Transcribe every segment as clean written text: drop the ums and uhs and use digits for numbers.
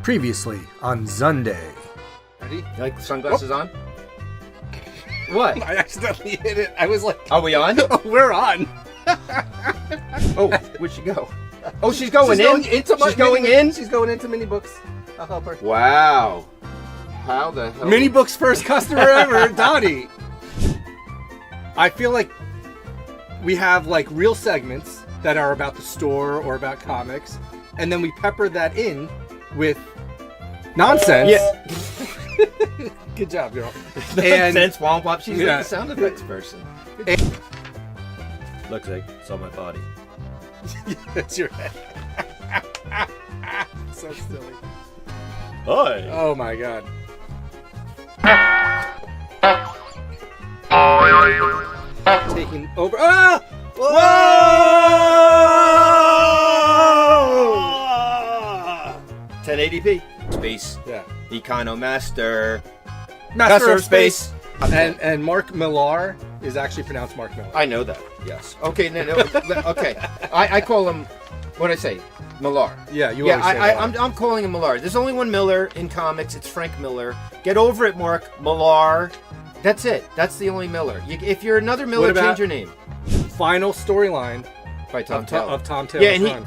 Previously on ZUNDAY. Ready? You like the sunglasses on? What? I accidentally hit it. I was like, Are we on? oh, we're on. Oh, where'd she go? Oh, she's going in? She's going in? She's going into mini books. I'll help her. Wow. How the hell? Mini books first customer ever, Donnie. I feel like we have like real segments that are about the store or about comics, and then we pepper that in with nonsense. Yeah. Good job, girl. Nonsense, womp womp. She's Yeah. like the sound effects person. Looks like it's on my body. That's your head. So silly. Hi. Oh my god. Taking over. Ah! Whoa! 1080p. Space. Yeah. Economaster. Master of Space. Space. And Mark Millar is actually pronounced Mark Millar. I know that. Yes. Okay. No. Okay. I call him. What I say? Millar. Yeah, you Yeah. always say Millar. I'm calling him Millar. There's only one Miller in comics. It's Frank Miller. Get over it, Mark. Millar. That's it. That's the only Miller. If you're another Miller, What about- change your name. Final storyline By Tom of, Taylor. of Tom Taylor's Yeah, and run.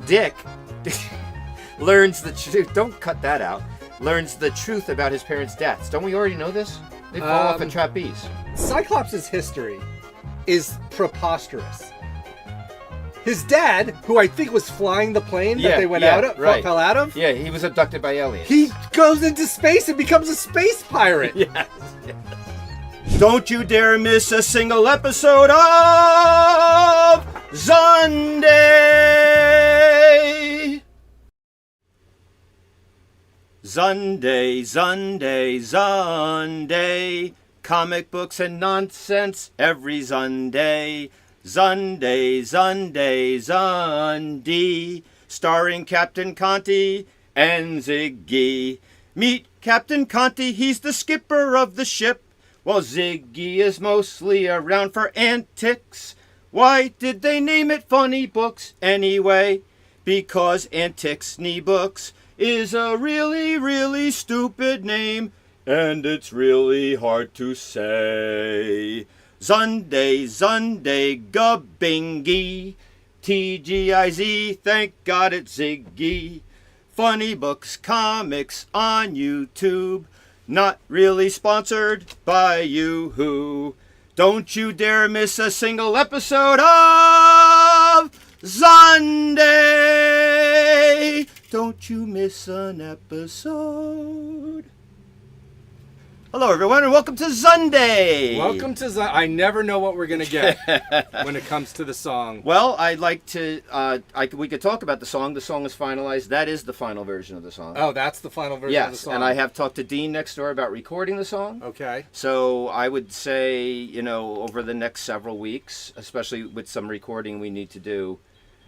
Dick learns the truth. Don't cut that out. Learns the truth about his parents' deaths. Don't we already know this? They fall off a trapeze. Cyclops' history is preposterous. His dad, who I think was flying the plane that they went out of, right. fell out of, Yeah, he was abducted by aliens. he goes into space and becomes a space pirate. Yes. Don't you dare miss a single episode of ZUNDAY! ZUNDAY, ZUNDAY, ZUNDAY. Comic books and nonsense every ZUNDAY. ZUNDAY, ZUNDAY, ZUNDAY. Starring Captain Conti and Ziggy. Meet Captain Conti, he's the skipper of the ship. While Ziggy is mostly around for antics. Why did they name it Funny Books anyway? Because Antics Knee Books is a really, really stupid name, and it's really hard to say. ZUNDAY, ZUNDAY, Gubbingy, TGIZ, thank God it's Ziggy. Funny Books Comics on YouTube. Not really sponsored by you-hoo. Don't you dare miss a single episode of ZUNDAY. Don't you miss an episode. Hello, everyone, and welcome to ZUNDAY. Welcome to I never know what we're going to get when it comes to the song. Well, I'd like to, we could talk about the song. The song is finalized. That is the final version of the song. Oh, that's the final version of the Yes, song. and I have talked to Dean next door about recording the song. Okay. So I would say, over the next several weeks, especially with some recording we need to do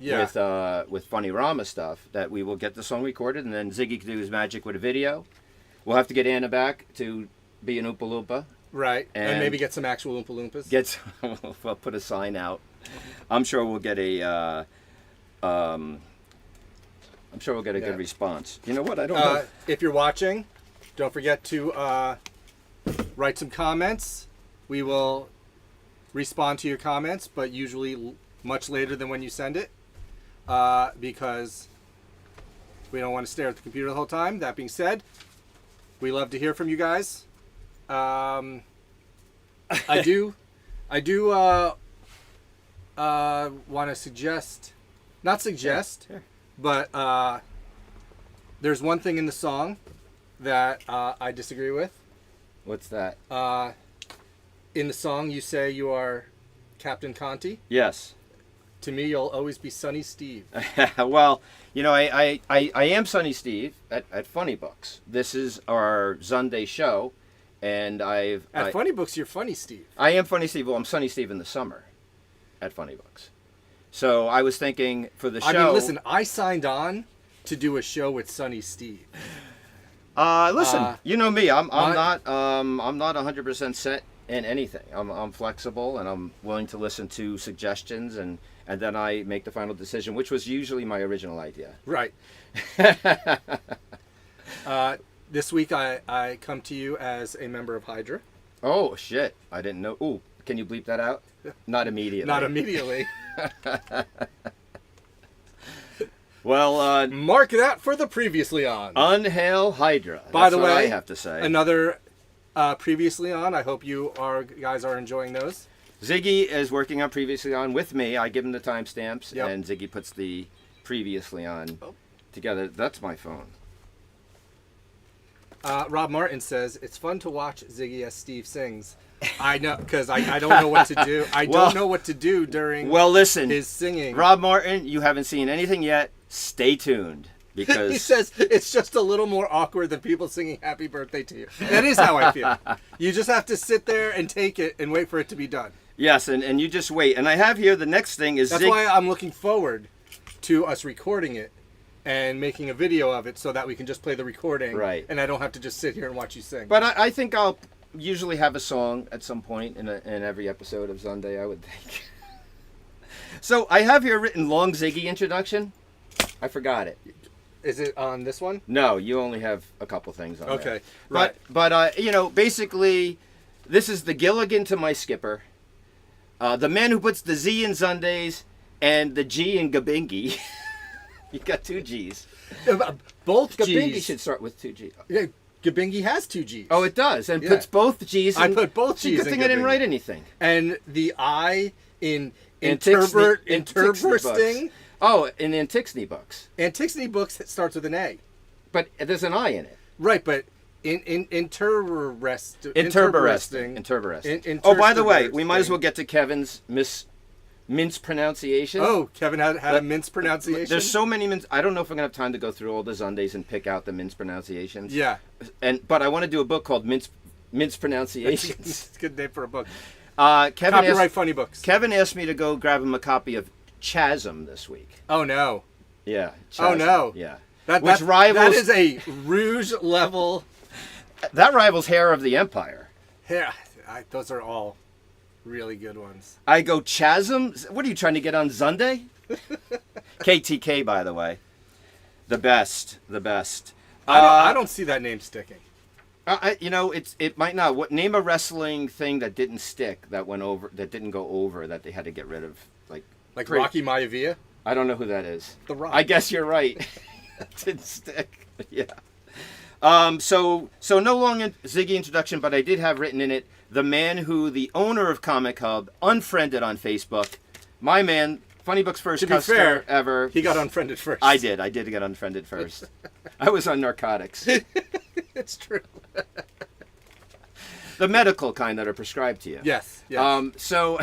with Funny Rama stuff, that we will get the song recorded, and then Ziggy can do his magic with a video. We'll have to get Anna back to be an Oompa Loompa. Right. And maybe And- get some actual Oompa Loompas. We'll put a sign out. I'm sure we'll get a good response. You know what? I don't know. If you're watching, don't forget to write some comments. We will respond to your comments, but usually much later than when you send it, because we don't want to stare at the computer the whole time. That being said, we love to hear from you guys. I do want to suggest, but there's one thing in the song that I disagree with. What's that? In the song, you say you are Captain Conti. Yes. To me, you'll always be Sunny Steve. Well, I am Sunny Steve at Funny Books. This is our ZUNDAY show, and At Funny Books, you're Funny Steve. I am Funny Steve. Well, I'm Sunny Steve in the summer at Funny Books. So I was thinking for the show. I mean, listen, I signed on to do a show with Sunny Steve. Listen, you know me. I'm not 100% set in anything. I'm flexible, and I'm willing to listen to suggestions, and then I make the final decision, which was usually my original idea. Right. This week I come to you as a member of Hydra. Oh, shit. I didn't know. Ooh, can you bleep that out? Not immediately. Not immediately. Well, Mark that for the previously on. unhail Hydra. By That's the what way, I have to say. another previously on. I hope you guys are enjoying those. Ziggy is working on previously on with me. I give him the timestamps, Yep. and Ziggy puts the previously on Oh. together. That's my phone. Rob Martin says it's fun to watch Ziggy as Steve sings. I know, because I don't know what to do. I Well- don't know what to do during Well, listen, his singing. Rob Martin, you haven't seen anything yet. Stay tuned because He says it's just a little more awkward than people singing "Happy Birthday" to you. That is how I feel. You just have to sit there and take it and wait for it to be done. yes, and you just wait. And I have here the next thing is That's why I'm looking forward to us recording it and making a video of it so that we can just play the recording. Right. And I don't have to just sit here and watch you sing. But I think I'll usually have a song at some point in every episode of Zunday, I would think. So I have here written long Ziggy introduction. I forgot it. Is it on this one? No, you only have a couple things on there. Okay. Right. But basically, this is the Gilligan to my Skipper. The man who puts the Z in Zundays and the G in Gabingi. You got two G's. Both Gabingi G's. should start with two G's. Yeah, Gabingi has two G's. Oh, it does, and Yeah. puts both G's. I in- put both It's a G's good in thing I didn't Gabingi. write anything. And the I in Antixny interbursting. Oh, in the Antixny books. Antixny books starts with an A. But there's an I in it. Right, but Interburesting. Oh, by the way, we might as well get to Kevin's mince pronunciation. Oh, Kevin had a mince pronunciation. There's so many mince. I don't know if I'm gonna have time to go through all the Zundays and pick out the mince pronunciations. Yeah, But I want to do a book called Mince Pronunciations. it's a good name for a book. Kevin Copyright asked, funny books. Kevin asked me to go grab him a copy of Chasm this week. Oh no. Yeah. Oh, Chasm. no. Yeah. That rivals that is a Rouge level. that rivals Hair of the Empire. Yeah, those are all really good ones. I go Chasm. What are you trying to get on Zunday? KTK, by the way, the best. I don't see that name sticking. It might not. What name a wrestling thing that didn't stick, that went over, that didn't go over, that they had to get rid of, like Rocky Maivia. I don't know who that is. The Rock. I guess you're right. Didn't stick. Yeah. So no long Ziggy introduction, but I did have written in it the man who the owner of Comic Hub unfriended on Facebook. My man, Funny Books First To be customer fair, ever. He got unfriended first. I did get unfriended first. I was on narcotics. It's true. The medical kind that are prescribed to you. Yes. So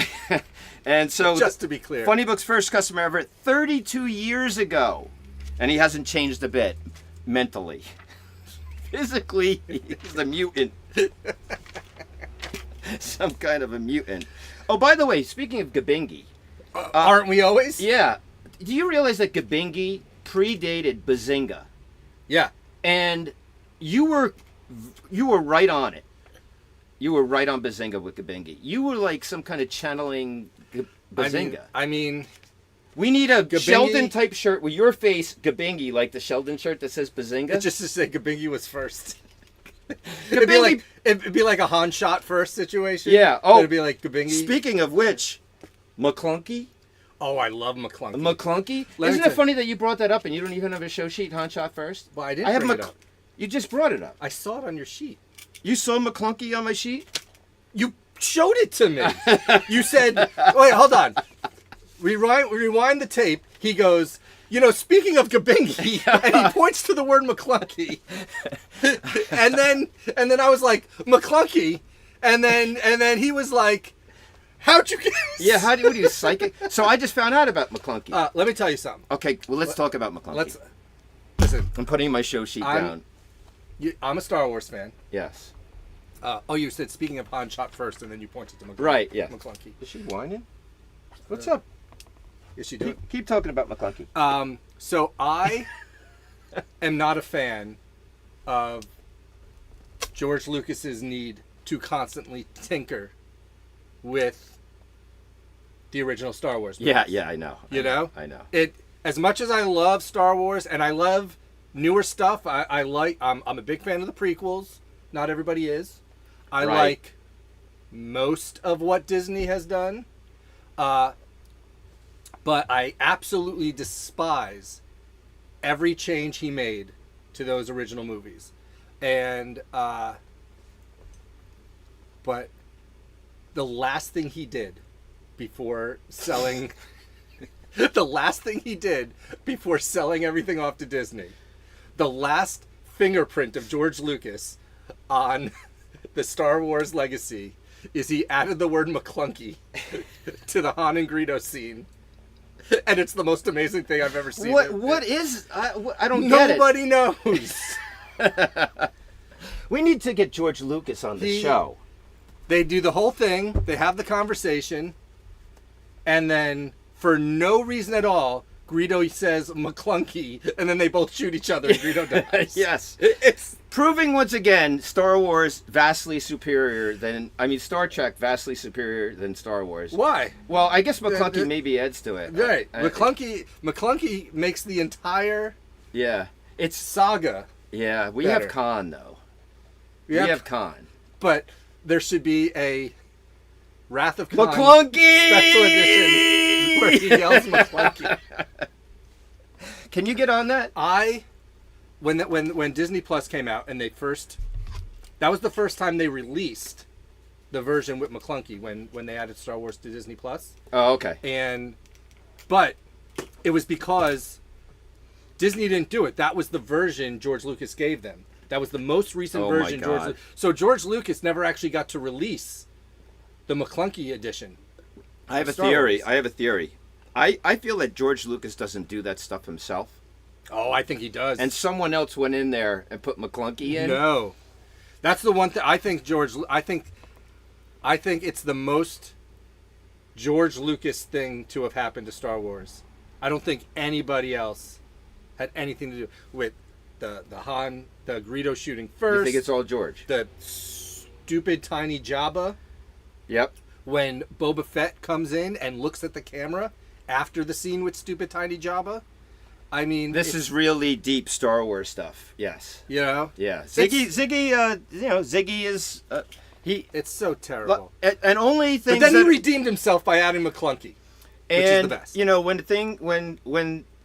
Just to be clear. Funny Books First customer ever 32 years ago, and he hasn't changed a bit mentally. Physically, he's a mutant. Some kind of a mutant. Oh, by the way, speaking of Gabingi, aren't we always? yeah, do you realize that Gabingi predated Bazinga? Yeah. And you were right on it. You were right on Bazinga with Gabingi. You were like some kind of channeling Bazinga. I mean, we need a Gabingi- Sheldon type shirt with your face, Gabingi, like the Sheldon shirt that says Bazinga. it's just to say Gabingi was first. It'd be like a Han shot first situation. Yeah. Oh. It'd be like Gabingi. Speaking of which, McClunky. Oh, I love McClunky. McClunky. Let me Isn't it tell- funny that you brought that up and you don't even have a show sheet, Han shot first? Well, I didn't I have bring it up. You just brought it up. I saw it on your sheet. You saw McClunky on my sheet? You showed it to me. You said, wait, hold on. Rewind the tape. He goes, speaking of Gabingi, and he points to the word McClunky. and then I was like, McClunky. And then he was like, how'd you guess? Yeah, what are you, psychic? So I just found out about McClunky. Let me tell you something. Okay, well, let's talk about McClunky. Listen. I'm putting my show sheet down. I'm a Star Wars fan. Yes. You said speaking of Han shot first, and then you pointed to McClunky. Right, yeah. McClunky. Is she whining? What's up? Is she doing? Keep talking about McClunky. So I am not a fan of George Lucas's need to constantly tinker with the original Star Wars movies. Yeah, I know. You know? I know. As much as I love Star Wars and I love newer stuff. I like. I'm a big fan of the prequels. Not everybody is. I Right. like most of what Disney has done. But I absolutely despise every change he made to those original movies. And but the last thing he did before selling the last thing he did before selling everything off to Disney, the last fingerprint of George Lucas on the Star Wars legacy is he added the word McClunky to the Han and Greedo scene. And it's the most amazing thing I've ever seen. What is? I don't get it. Nobody knows. We need to get George Lucas on the show. They do the whole thing. They have the conversation. And then, for no reason at all, Greedo says McClunky. And then they both shoot each other and Greedo dies. Yes. It's Proving once again, Star Wars vastly superior than, Star Trek vastly superior than Star Wars. why? Well, I guess McClunky maybe adds to it. Right. McClunky makes the entire Yeah. It's, saga. yeah, we better. have Khan, though. Yeah, We have Khan. but there should be a Wrath of Khan McClunky! special edition where he yells McClunky. Can you get on that? When Disney Plus came out and that was the first time they released the version with McClunky when they added Star Wars to Disney Plus. Oh, okay. But it was because Disney didn't do it. That was the version George Lucas gave them. That was the most recent Oh my version. God. So George Lucas never actually got to release the McClunky edition. I have a Star theory. Wars. I have a theory. I feel that George Lucas doesn't do that stuff himself. Oh, I think he does. And someone else went in there and put McClunky in. No, that's the one thing I think. I think it's the most George Lucas thing to have happened to Star Wars. I don't think anybody else had anything to do with the Greedo shooting first. You think it's all George? The stupid tiny Jabba Yep. when Boba Fett comes in and looks at the camera after the scene with stupid tiny Jabba. I mean, This is really deep Star Wars stuff. Yes. you know, Yeah. Ziggy. Ziggy is he. it's so terrible. And only But things. then he that, redeemed himself by adding McClunky, which is the best. You know, when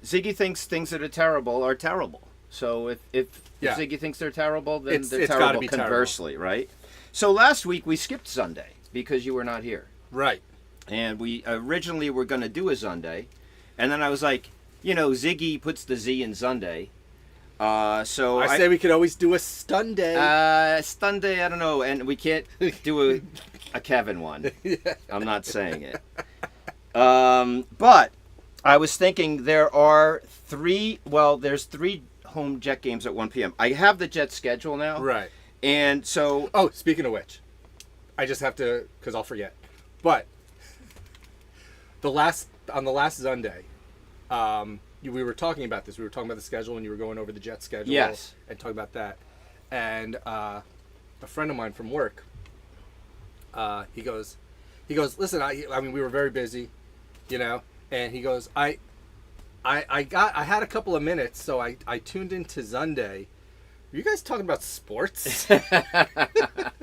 Ziggy thinks things that are terrible. So if Yeah. Ziggy thinks they're terrible, then It's they're gotta terrible be terrible. conversely, right? So last week we skipped Sunday because you were not here. Right. And we originally were going to do a Sunday, and then I was like, Ziggy puts the Z in Sunday, so I say we could always do a stun day. Sunday, I don't know, and we can't do a Kevin one. I'm not saying it. But I was thinking there's three home Jet games at 1 p.m. I have the Jet schedule now, Right. and so Oh, speaking of which, I just have to, because I'll forget. But on the last Sunday, we were talking about this. We were talking about the schedule, and you were going over the Jet schedule. Yes. And talking about that. And a friend of mine from work, he goes, listen, I mean, we were very busy, and he goes, I had a couple of minutes, so I tuned into ZUNDAY. Are you guys talking about sports?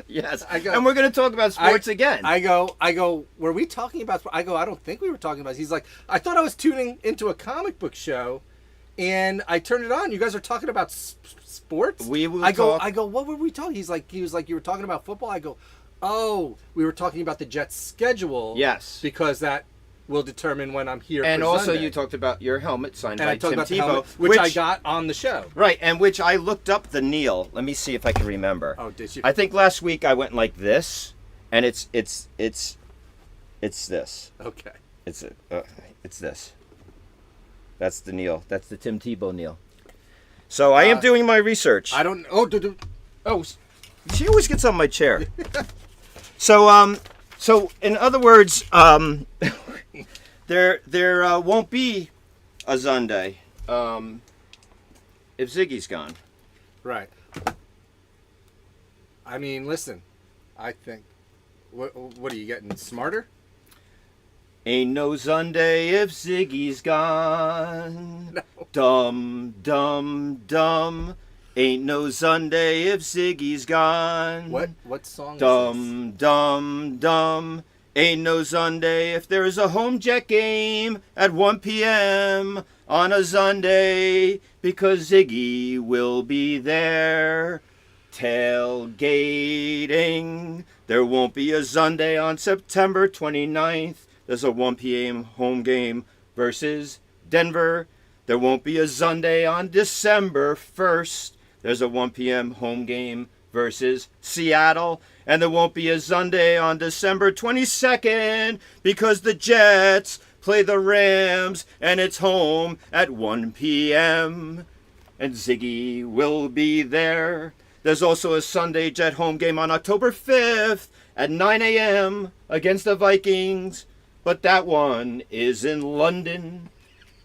yes, I go- and we're going to talk about sports again. I go, were we talking about sports? I go, I don't think we were talking about. He's like, I thought I was tuning into a comic book show, and I turned it on. You guys are talking about sports? We will I go, talk- what were we talking? He was like, you were talking about football? I go, oh, we were talking about the Jets schedule. Yes. Because that will determine when I'm here And for also, Sunday. you talked about your helmet signed and by I talked Tim about the Tebow, helmet, which I got on the show. Right, and which I looked up the kneel. Let me see if I can remember. Oh, did you? I think last week I went like this, and it's this. Okay. It's this. That's the kneel. That's the Tim Tebow kneel. So I am doing my research. I don't. Oh, Oh, she always gets on my chair. So in other words, there won't be a Sunday if Ziggy's gone. right. I mean, listen. I think. What are you getting smarter? Ain't no Sunday if Ziggy's gone. No. Dum, dum, dum. Ain't no Zunday if Ziggy's gone. What song is Dum, dum, dum. Ain't no Zunday if there's a home jet game at 1 p.m. on a Zunday, because Ziggy will be there tailgating. There won't be a Zunday on September 29th. There's a 1 p.m. home game versus Denver. There won't be a Zunday on December 1st. There's a 1 p.m. home game versus Seattle. And there won't be a Zunday on December 22nd because the Jets play the Rams and it's home at 1 p.m. And Ziggy will be there. There's also a Sunday Jet home game on October 5th at 9 a.m. against the Vikings. But that one is in London,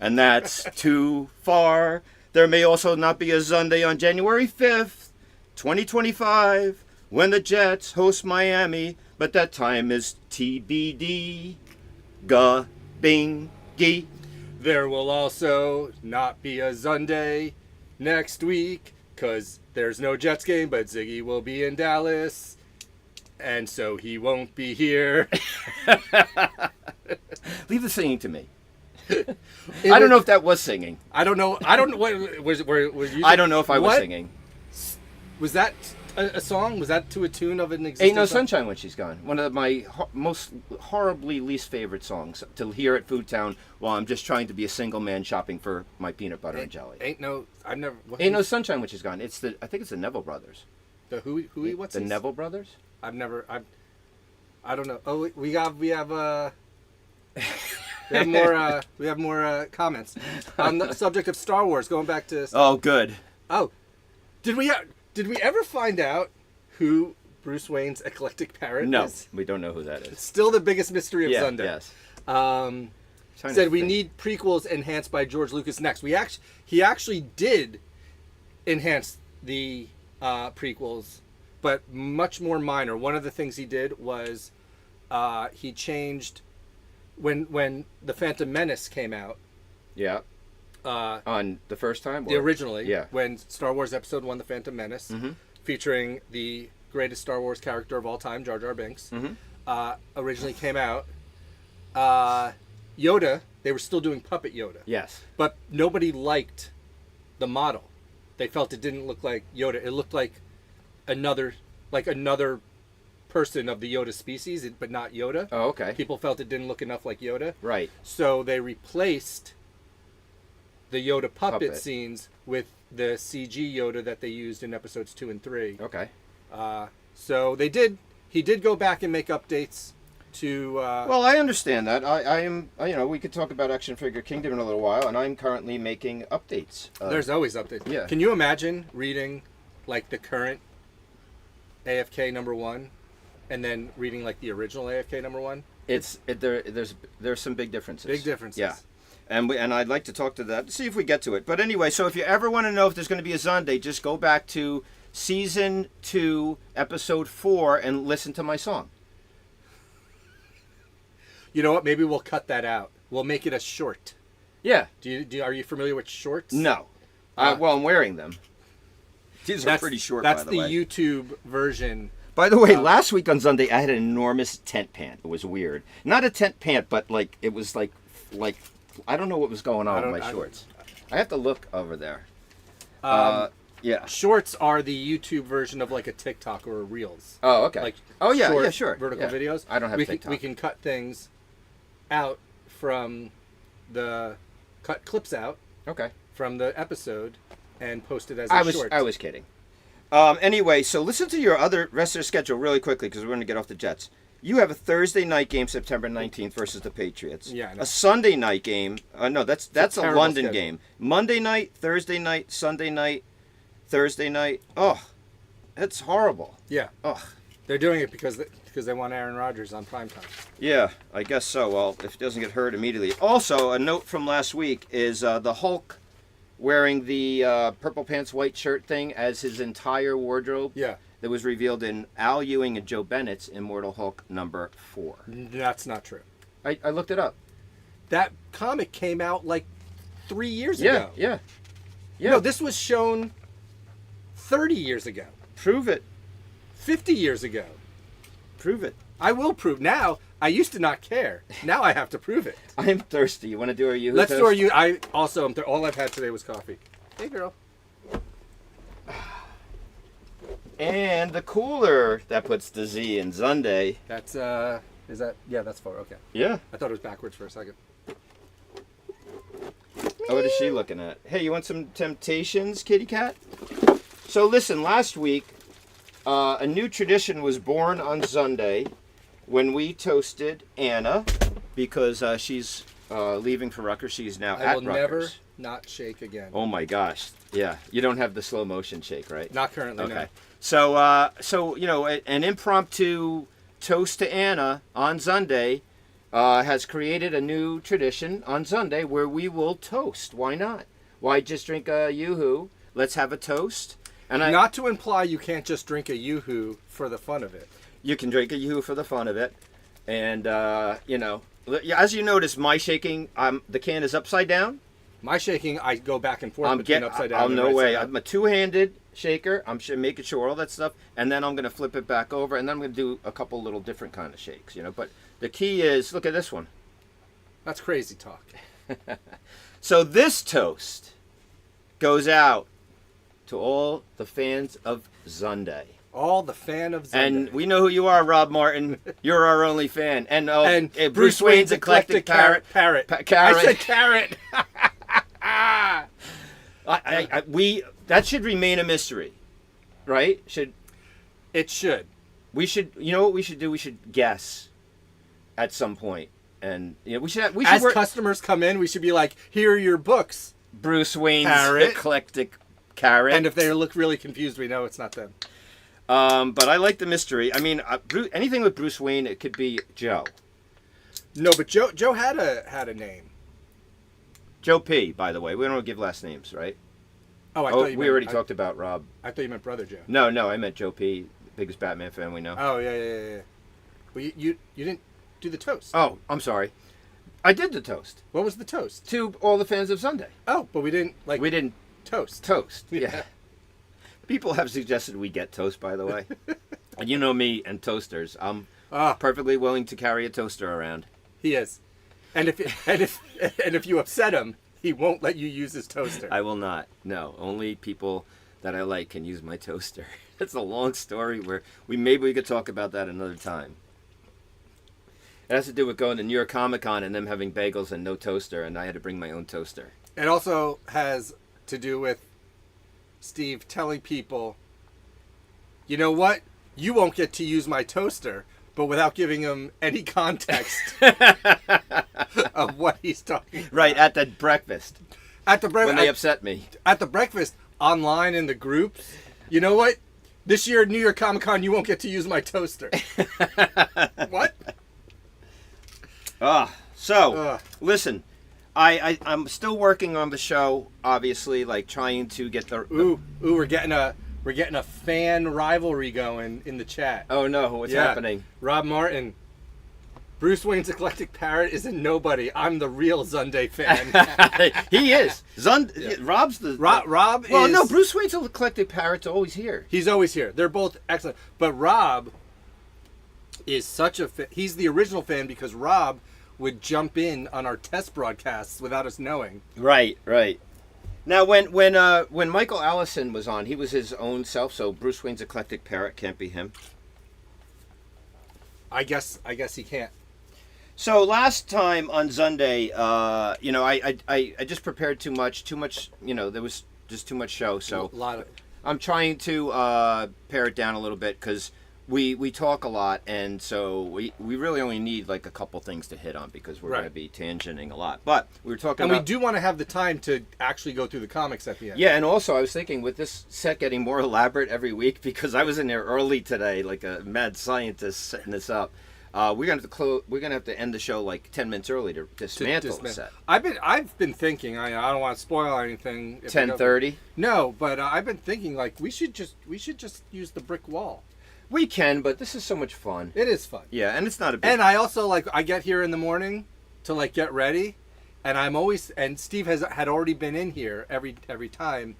and that's too far. There may also not be a Zunday on January 5th, 2025, when the Jets host Miami, but that time is TBD. Ga-bing-gee. There will also not be a Zunday next week, because there's no Jets game, but Ziggy will be in Dallas, and so he won't be here. Leave the singing to me. I don't know if that was singing. I don't know. What was you? I don't know if I was what? singing. Was that a song? Was that to a tune of an existing Ain't No song? Sunshine When She's Gone. One of my most horribly least favorite songs to hear at Food Town while I'm just trying to be a single man shopping for my peanut butter and jelly. I've never. Ain't No Sunshine When She's Gone. I think it's the Neville Brothers. The who? What's the his? Neville Brothers? I don't know. Oh, we have more comments on the subject of Star Wars. Going back to Oh, good. oh, did we ever find out who Bruce Wayne's eclectic parrot No, is? we don't know who that It's is. still the biggest mystery of Yeah, Sunday. yes. Said we need prequels enhanced by George Lucas next. He actually did enhance the prequels, but much more minor. One of the things he did was he changed when the Phantom Menace came out. Yeah. On the first time? Or? Originally, Yeah. when Star Wars Episode 1, The Phantom Menace, featuring the greatest Star Wars character of all time, Jar Jar Binks, originally came out. Yoda, they were still doing puppet Yoda. Yes. But nobody liked the model. They felt it didn't look like Yoda. It looked like another person of the Yoda species, but not Yoda. Oh, okay. People felt it didn't look enough like Yoda. Right. So they replaced the Yoda puppet Puppet. scenes with the CG Yoda that they used in episodes 2 and 3. Okay. So he did go back and make updates to... Well, I understand that. I am, we could talk about Action Figure Kingdom in a little while, and I'm currently making updates. there's always updates. Yeah. Can you imagine reading, like, the current AFK #1 and then reading, like, the original AFK #1? There's some big differences. Big differences. Yeah. And I'd like to talk to that, see if we get to it. But anyway, so if you ever want to know if there's going to be a Zunday, just go back to Season 2, Episode 4, and listen to my song. You know what? Maybe we'll cut that out. We'll make it a short. Yeah. Are you familiar with shorts? No. Well, I'm wearing them. These are pretty short, by the way. That's the YouTube version. By the way, last week on Sunday, I had an enormous tent pant. It was weird. Not a tent pant, but it was like I don't know what was going on with my shorts. I have to look over there. Yeah. Shorts are the YouTube version of like a TikTok or a Reels. Oh, okay. Short, sure. Vertical Yeah. videos. I don't have we TikTok. We can cut things out from cut clips out Okay. from the episode and post it as a short. I was kidding. Anyway, so listen to your rest of the schedule really quickly because we're going to get off the Jets. You have a Thursday night game September 19th versus the Patriots. Yeah, I know. A Sunday night game. No, that's a terrible London schedule. game. Monday night, Thursday night, Sunday night, Thursday night. Oh, that's horrible. Yeah. Oh, They're doing it because they want Aaron Rodgers on primetime. yeah, I guess so. Well, if he doesn't get hurt immediately. Also, a note from last week is the Hulk wearing the purple pants, white shirt thing as his entire wardrobe. Yeah. That was revealed in Al Ewing and Joe Bennett's Immortal Hulk #4. That's not true. I looked it up. That comic came out like 3 years Yeah, ago. yeah. Yeah. No, this was shown 30 years ago, Prove it. 50 years ago. Prove it. I will prove. Now, I used to not care. Now I have to prove it. I am thirsty. You want to do our Yoo-hoo Let's toast? do our you. I also am. All I've had today was coffee. Hey, girl. And the cooler that puts the Z in Zunday. That's Is that? Yeah, that's 4. Okay. Yeah. I thought it was backwards for a second. Oh, what is she looking at? Hey, you want some Temptations, kitty cat? So listen, last week, a new tradition was born on Sunday when we toasted Anna because she's leaving for Rutgers. She's now I at will Rutgers. never not shake again. Oh my gosh! Yeah, you don't have the slow motion shake, right? Not currently. Okay. No. So you know, an impromptu toast to Anna on Sunday has created a new tradition on Sunday where we will toast. Why not? Why just drink a Yoo-hoo? Let's have a toast. And Not to imply you can't just drink a Yoo-hoo for the fun of it. you can drink a Yoo-hoo for the fun of it, and you know, as you notice, my shaking, the can is upside down. My shaking, I go back and forth I'm between getting. upside down. Oh and no right way! side up. I'm a two-handed shaker. I'm making sure all that stuff, and then I'm gonna flip it back over, and then I'm gonna do a couple little different kind of shakes. You know, but the key is look at this one. That's crazy talk. So this toast goes out to all the fans of Zunday. All the fan of Zunday. And we know who you are, Rob Martin. You're our only fan. And, And Bruce Wayne's eclectic parrot. Parrot. Carrot. I said carrot. That should remain a mystery, right? It should. We should. You know what we should do? We should guess at some point, and you know we should. As work customers come in, we should be like, "Here are your books." Bruce Wayne's Carrot. eclectic carrot. And if they look really confused, we know it's not them. But I like the mystery. I mean, anything with Bruce Wayne, it could be Joe. No, but Joe had a name. Joe P. By the way, we don't give last names, right? Oh, I Oh, thought you we meant, already talked about Rob. I thought you meant Brother Joe. No, I meant Joe P. Biggest Batman fan we know. Oh yeah. Well, you didn't do the toast. Oh, I'm sorry. I did the toast What was the toast? to all the fans of Sunday. Oh, but we didn't We didn't toast. toast. Yeah. Yeah. People have suggested we get toast, by the way. And you know me and toasters. I'm Ah, perfectly willing to carry a toaster around. he is. And if you upset him, he won't let you use his toaster. I will not. No, only people that I like can use my toaster. It's a long story where maybe we could talk about that another time. It has to do with going to New York Comic Con and them having bagels and no toaster, and I had to bring my own toaster. It also has to do with Steve telling people, you know what? You won't get to use my toaster, but without giving him any context of what he's talking about. Right, at the breakfast, At the when they breakfast, upset me. at the breakfast, online in the groups, you know what? This year at New York Comic Con, you won't get to use my toaster. What? So, listen, I'm still working on the show, obviously, like trying to get the... Ooh, we're getting a fan rivalry going in the chat. Oh no, what's Yeah. happening? Rob Martin. Bruce Wayne's eclectic parrot isn't nobody. I'm the real Zunday fan. He is. Rob's the... Rob Well, is... no, Bruce Wayne's eclectic parrot's always here. He's always here. They're both excellent. But Rob is such a he's the original fan because Rob would jump in on our test broadcasts without us knowing. Right. Now, when Michael Allison was on, he was his own self, so Bruce Wayne's eclectic parrot can't be him. I guess he can't. So last time on Sunday, you know, I just prepared too much. You know, there was just too much show. So A lot of I'm trying to pare it down a little bit because we talk a lot, and so we really only need like a couple things to hit on because we're Right. going to be tangenting a lot. But we were talking and we about... do want to have the time to actually go through the comics at the end. Yeah, and also I was thinking with this set getting more elaborate every week because I was in there early today, like a mad scientist setting this up. We're gonna have to end the show like 10 minutes early to dismantle the set. I've been thinking. I don't want to spoil anything. if we go- 10:30. No, but I've been thinking like we should just use the brick wall. We can, but this is so much fun. It is fun. Yeah, and it's not a big... And I also I get here in the morning to get ready, and Steve had already been in here every time,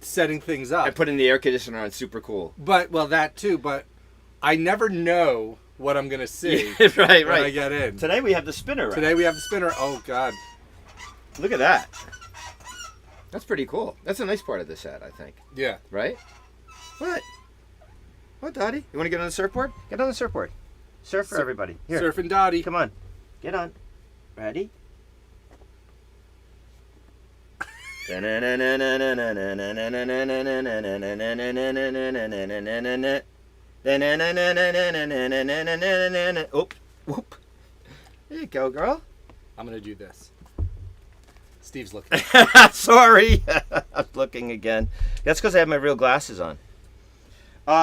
setting things up. And putting the air conditioner on, super cool. But that too. But I never know what I'm gonna see right. when I get in. Today we have the spinner rack. Today we have the spinner. Oh God. Look at that. That's pretty cool. That's a nice part of the set, I think. Yeah. Right? What, Dottie? You want to get on the surfboard? Get on the surfboard. Surf for everybody. Here. Surfing Dottie. Come on. Get on. Ready? Oop. Whoop. There you go, girl. I'm gonna do this. Steve's looking. Sorry. I'm looking again. That's because I have my real glasses on.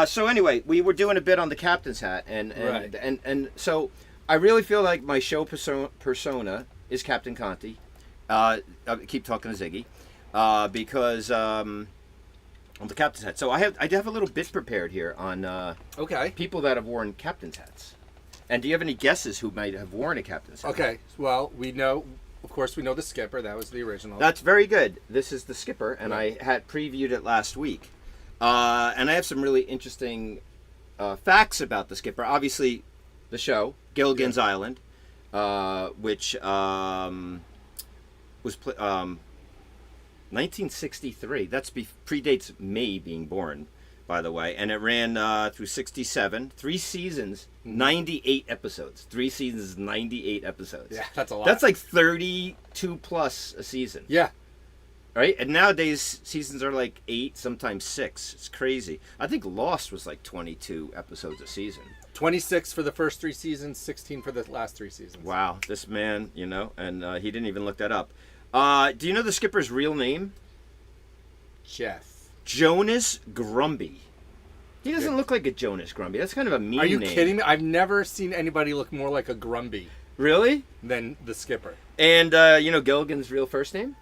So anyway, we were doing a bit on the captain's hat, and so I really feel like my show persona is Captain Conti. I keep talking to Ziggy because on the captain's hat. So I have a little bit prepared here on Okay. people that have worn captain's hats. And do you have any guesses who might have worn a captain's hat? Okay. Well, we know. Of course, we know the skipper. That was the original. That's very good. This is the skipper, and Right. I had previewed it last week. And I have some really interesting facts about the skipper. Obviously, the show, Gilligan's Island, which was 1963. That's predates me being born, by the way. And it ran through 67, 3 seasons, 98 episodes. 3 seasons, 98 episodes. Yeah, that's a lot. That's like 32 plus a season. Yeah. Right? And nowadays, seasons are like 8, sometimes 6. It's crazy. I think Lost was like 22 episodes a season. 26 for the first 3 seasons, 16 for the last 3 seasons. Wow. This man, and he didn't even look that up. Do you know the skipper's real name? Jeff. Jonas Grumby. He doesn't look like a Jonas Grumby. That's kind of a mean name. Are you kidding me? I've never seen anybody look more like a Grumby Really? than the skipper. And, Gilligan's real first name?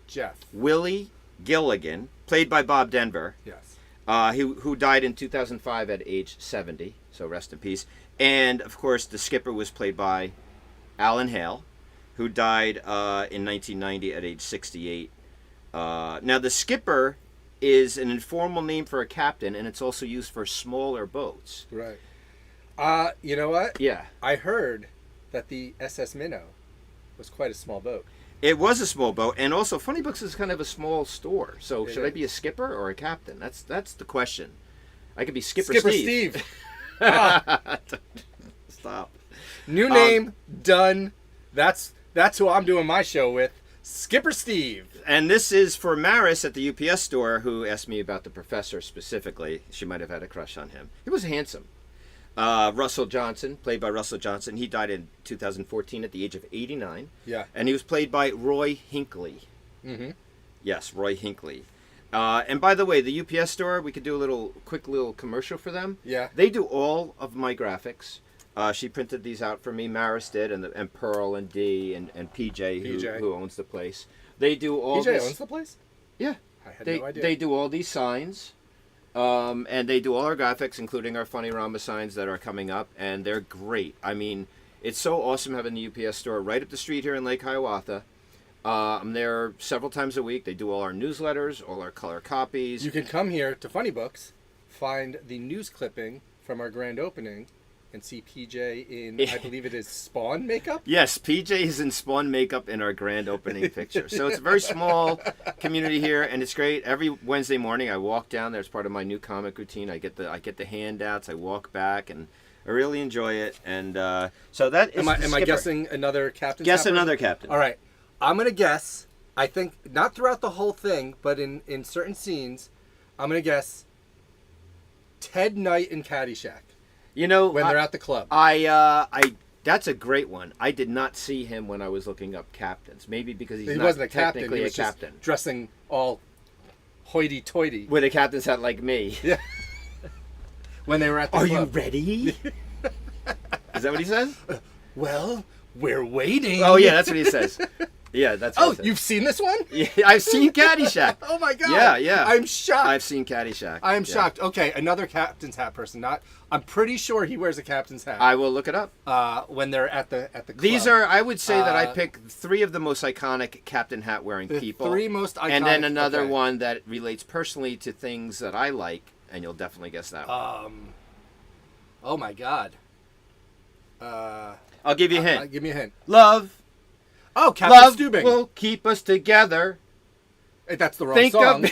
Jeff. Willie Gilligan, played by Bob Denver. Yes. Who died in 2005 at age 70, so rest in peace. And, of course, the skipper was played by Alan Hale, who died in 1990 at age 68. Now, the skipper is an informal name for a captain, and it's also used for smaller boats. Right. You know what? Yeah. I heard that the SS Minnow was quite a small boat. It was a small boat, and also Funny Books is kind of a small store. So It should I is. be a skipper or a captain? That's the question. I could be Skipper Steve. Ah, Stop. new name, done. That's who I'm doing my show with. Skipper Steve. And this is for Maris at the UPS store, who asked me about the professor specifically. She might have had a crush on him. He was handsome. Russell Johnson, played by Russell Johnson. He died in 2014 at the age of 89. Yeah. And he was played by Roy Hinckley. Mm-hmm. Yes, Roy Hinckley. And by the way, the UPS store, we could do a quick little commercial for them. Yeah. They do all of my graphics. She printed these out for me. Maris did, and Pearl and Dee and PJ, who owns the place. They do all PJ this. owns the place? Yeah. I had They no idea. they do all these signs. And they do all our graphics, including our Funny Rama signs that are coming up, and they're great. I mean, it's so awesome having the UPS store right up the street here in Lake Hiawatha. I'm there several times a week. They do all our newsletters, all our color copies. You can come here to Funny Books, find the news clipping from our grand opening, and see PJ in, I believe it is Spawn makeup? Yes, PJ is in Spawn makeup in our grand opening picture. So it's a very small community here, and it's great. Every Wednesday morning, I walk down there as part of my new comic routine. I get the handouts. I walk back, and I really enjoy it. And so that is. Am I Skipper. guessing another captain? Guess another captain. All right. I'm going to guess, I think, not throughout the whole thing, but in certain scenes, I'm going to guess Ted Knight in Caddyshack. When they're at the club. That's a great one. I did not see him when I was looking up captains. Maybe because he wasn't a captain. technically He was a just captain. dressing all hoity-toity. With a captain's hat like me. Yeah. When they were at the Are club. you ready? Is that what he says? Well, we're waiting. Oh yeah, that's what he says. Yeah, that's what I Oh, said. you've seen this one? Yeah, I've seen Caddyshack. Oh my god. Yeah, yeah. I'm shocked. I've seen Caddyshack. I am Yeah. shocked. Okay, another captain's hat person. I'm pretty sure he wears a captain's hat. I will look it up. When they're at the club. These are, I would say that I picked three of the most iconic captain hat wearing the people. three most iconic. And then another okay. one that relates personally to things that I like, and you'll definitely guess that one. Oh my god. I'll give you a hint. Give me a hint. Love. Oh, Captain Love Stubing. will keep us together. That's the wrong Think song. of me.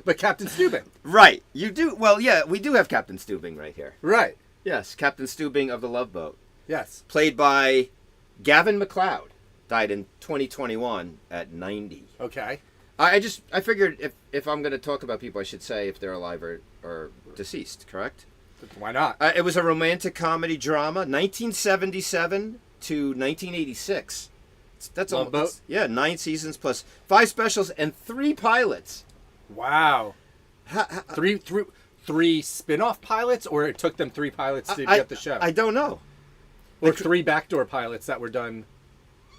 but Captain Stubing. Right. You do. Well, yeah, we do have Captain Stubing right here. Right. Yes, Captain Stubing of the Love Boat. Yes. Played by Gavin MacLeod. Died in 2021 at 90. Okay. I figured if I'm going to talk about people, I should say if they're alive or deceased, correct? Why not? It was a romantic comedy drama, 1977 to 1986. That's Love Boat? Yeah, 9 seasons plus 5 specials and 3 pilots. Wow. Three spin-off pilots, or it took them 3 pilots to get the show? I don't know. Or 3 backdoor pilots that were done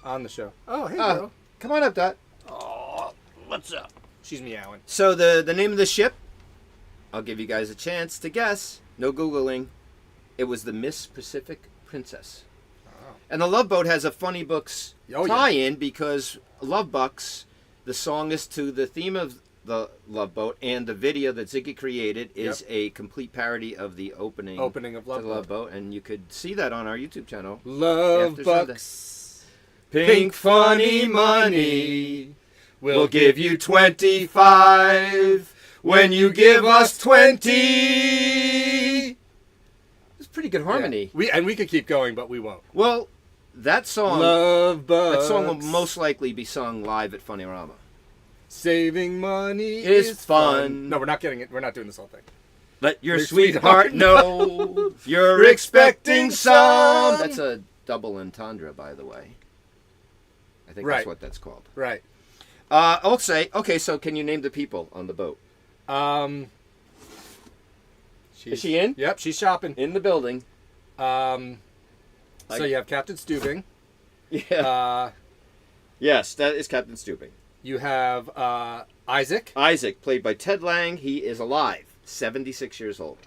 on the show. Oh, hey, girl. Come on up, Dot. Oh, what's up? She's meowing. So the name of the ship, I'll give you guys a chance to guess. No Googling. It was the Miss Pacific Princess. Oh. And the Love Boat has a Funny Books tie-in because Love Bucks, the song is to the theme of the Love Boat, and the video that Ziggy created is a complete parody of the opening of Love Boat. And you could see that on our YouTube channel. Love after Bucks. Pink funny money. We'll give you 25 when you give us 20. It's pretty good harmony. Yeah. We could keep going, but we won't. Well, that song, Love Bucks. that song will most likely be sung live at Funny-Rama. Saving money is fun. No, we're not getting it. We're not doing this whole thing. Let your Your sweetheart sweetheart know you're expecting some. That's a double entendre, by the way. I think that's what that's called. Right. I'll say, okay, so can you name the people on the boat? Is she in? Yep, she's shopping. In the building. So you have Captain Stubing. Yeah. Yes, that is Captain Stubing. You have Isaac. Isaac, played by Ted Lang. He is alive, 76 years old.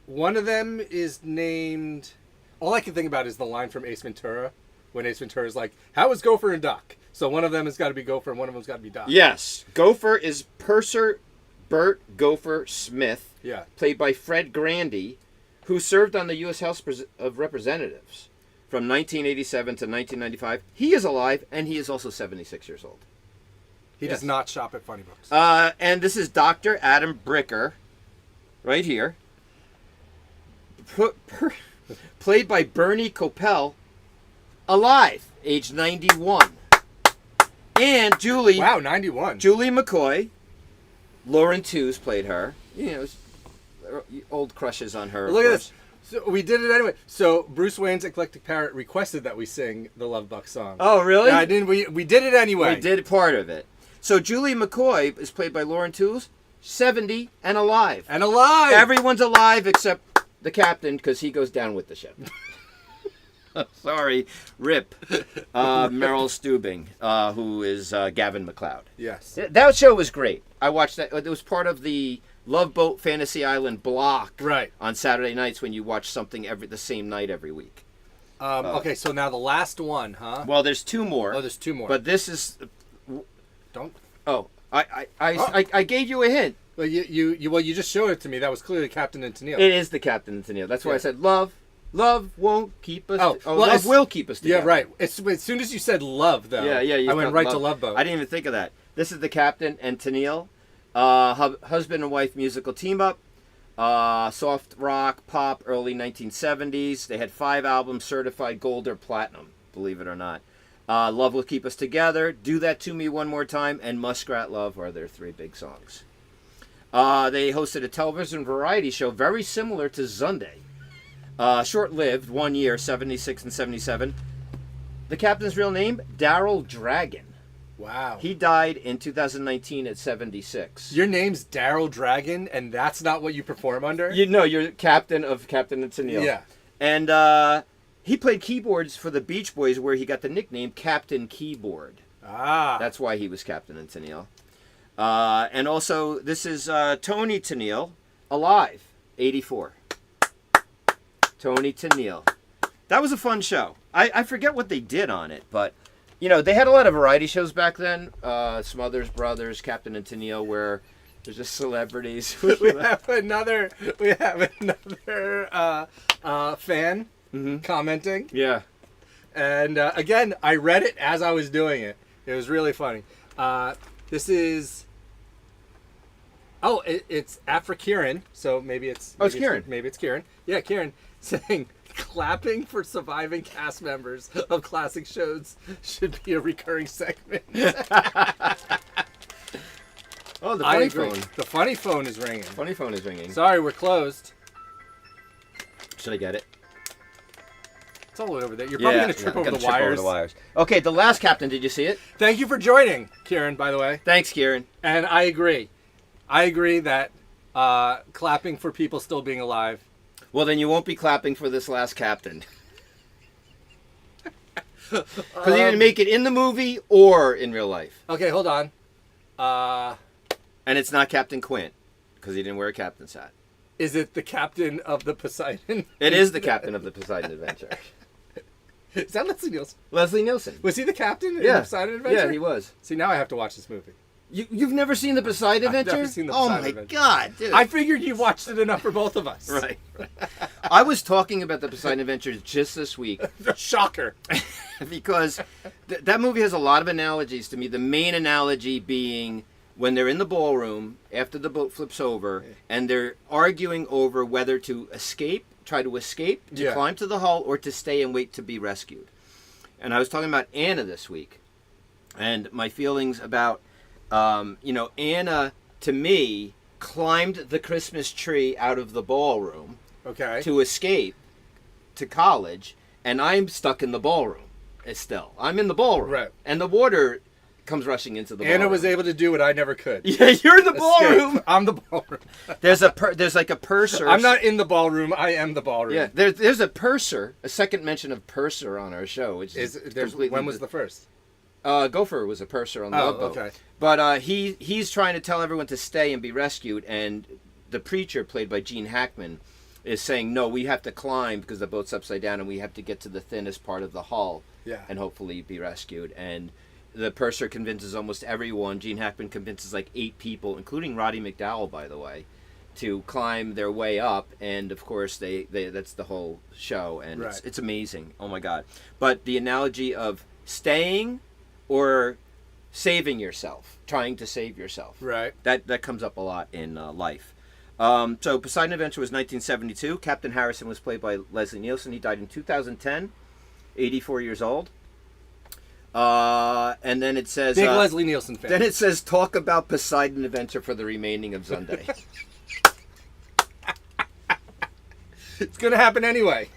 One of them is named... All I can think about is the line from Ace Ventura, when Ace Ventura is like, how is Gopher and Doc? So one of them has got to be Gopher and one of them's got to be Doc. Yes. Gopher is Purser Bert Gopher Smith, Yeah. played by Fred Grandy, who served on the U.S. House of Representatives from 1987 to 1995. He is alive, and he is also 76 years old. He does not shop at Funny Books. And this is Dr. Adam Bricker, right here, played by Bernie Coppell, alive, age 91. And Julie... Wow, 91. Julie McCoy, Lauren Tews played her. You know, old crushes on her. Look at this. So we did it anyway. So Bruce Wayne's Eclectic Parrot requested that we sing the Love Buck song. Oh, really? Yeah, I didn't. We did it anyway. We did part of it. So Julie McCoy is played by Lauren Tews, 70 and alive. And alive. Everyone's alive except the captain because he goes down with the ship. Sorry, Rip. Meryl Stubing, who is Gavin MacLeod. Yes. That show was great. I watched that. It was part of the Love Boat Fantasy Island block. Right. On Saturday nights when you watch something the same night every week. Okay, so now the last one, huh? Well, there's 2 more. Oh, there's 2 more. But this is. Don't. Oh, I gave you a hint. Well, you just showed it to me. That was clearly Captain and Tennille. It is the Captain and Tennille. That's why I said love. Love won't keep us. Well, love will keep us together. Yeah, right. As soon as you said love, though. Yeah. I went right to Love Boat. I didn't even think of that. This is the Captain and Tennille, husband and wife musical team up. Soft rock, pop, early 1970s. They had 5 albums certified gold or platinum, believe it or not. Love Will Keep Us Together, Do That To Me One More Time, and Muskrat Love are their 3 big songs. They hosted a television variety show very similar to ZUNDAY. Short-lived, 1 year, 76 and 77. The captain's real name, Daryl Dragon. Wow. He died in 2019 at 76. Your name's Daryl Dragon, and that's not what you perform under? You're captain of Captain and Tennille. Yeah. And he played keyboards for the Beach Boys, where he got the nickname Captain Keyboard. Ah. That's why he was Captain and Tennille. And also, this is Tony Tennille, alive, 84. Tony Tennille. That was a fun show. I forget what they did on it, but, you know, they had a lot of variety shows back then. Smothers Brothers, Captain and Tennille, where there's just celebrities. we have another fan commenting. Yeah. And again, I read it as I was doing it. It was really funny. This is... Oh, it's Afra Kieran, so maybe it's... Oh, it's Kieran. Maybe it's Kieran. Yeah, Kieran saying, clapping for surviving cast members of classic shows should be a recurring segment. Oh, the I funny agree. phone. The funny phone is ringing. Funny phone is ringing. Sorry, we're closed. Should I get it? It's all the way over there. You're probably going to trip over the wires. Okay, The Last Captain, did you see it? Thank you for joining, Kieran, by the way. Thanks, Kieran. And I agree. I agree that clapping for people still being alive. Well, then you won't be clapping for this Last Captain. Because he didn't make it in the movie or in real life. Okay, hold on. And it's not Captain Quint, because he didn't wear a captain's hat. Is it the captain of the Poseidon? It is the captain of the Poseidon Adventure. Is that Leslie Nielsen? Leslie Nielsen. Was he the captain in Yeah. the Poseidon Adventure? Yeah, he was. See, now I have to watch this movie. You've never seen the Poseidon I've Adventure? never seen the Oh Poseidon my Adventure. God, dude. I figured you watched it enough for both of us. Right. I was talking about the Poseidon Adventure just this week. Shocker. Because that movie has a lot of analogies to me. The main analogy being when they're in the ballroom after the boat flips over and they're arguing over whether to try to escape, to climb to the hull, or to stay and wait to be rescued. And I was talking about Anna this week and my feelings about, Anna, to me, climbed the Christmas tree out of the ballroom to escape to college, and I'm stuck in the ballroom still. I'm in the ballroom. Right. And the water comes rushing into the ballroom. Anna was able to do what I never could. Yeah, you're in the ballroom. I'm the ballroom. There's like a purser. I'm not in the ballroom. I am the ballroom. Yeah, there's a purser, a second mention of purser on our show, which is when was the first? Gopher was a purser on the Love Boat. Okay. But he's trying to tell everyone to stay and be rescued, and the preacher, played by Gene Hackman, is saying, no, we have to climb because the boat's upside down and we have to get to the thinnest part of the hull and hopefully be rescued. And the purser convinces almost everyone. Gene Hackman convinces like 8 people, including Roddy McDowall, by the way, to climb their way up. And of course, they that's the whole show, and it's amazing. Oh my God! But the analogy of staying or saving yourself, trying to save yourself, that comes up a lot in life. So Poseidon Adventure was 1972. Captain Harrison was played by Leslie Nielsen. He died in 2010, 84 years old. And then it says... Big Leslie Nielsen fan. Then it says, talk about Poseidon Adventure for the remaining of ZUNDAY. It's going to happen anyway.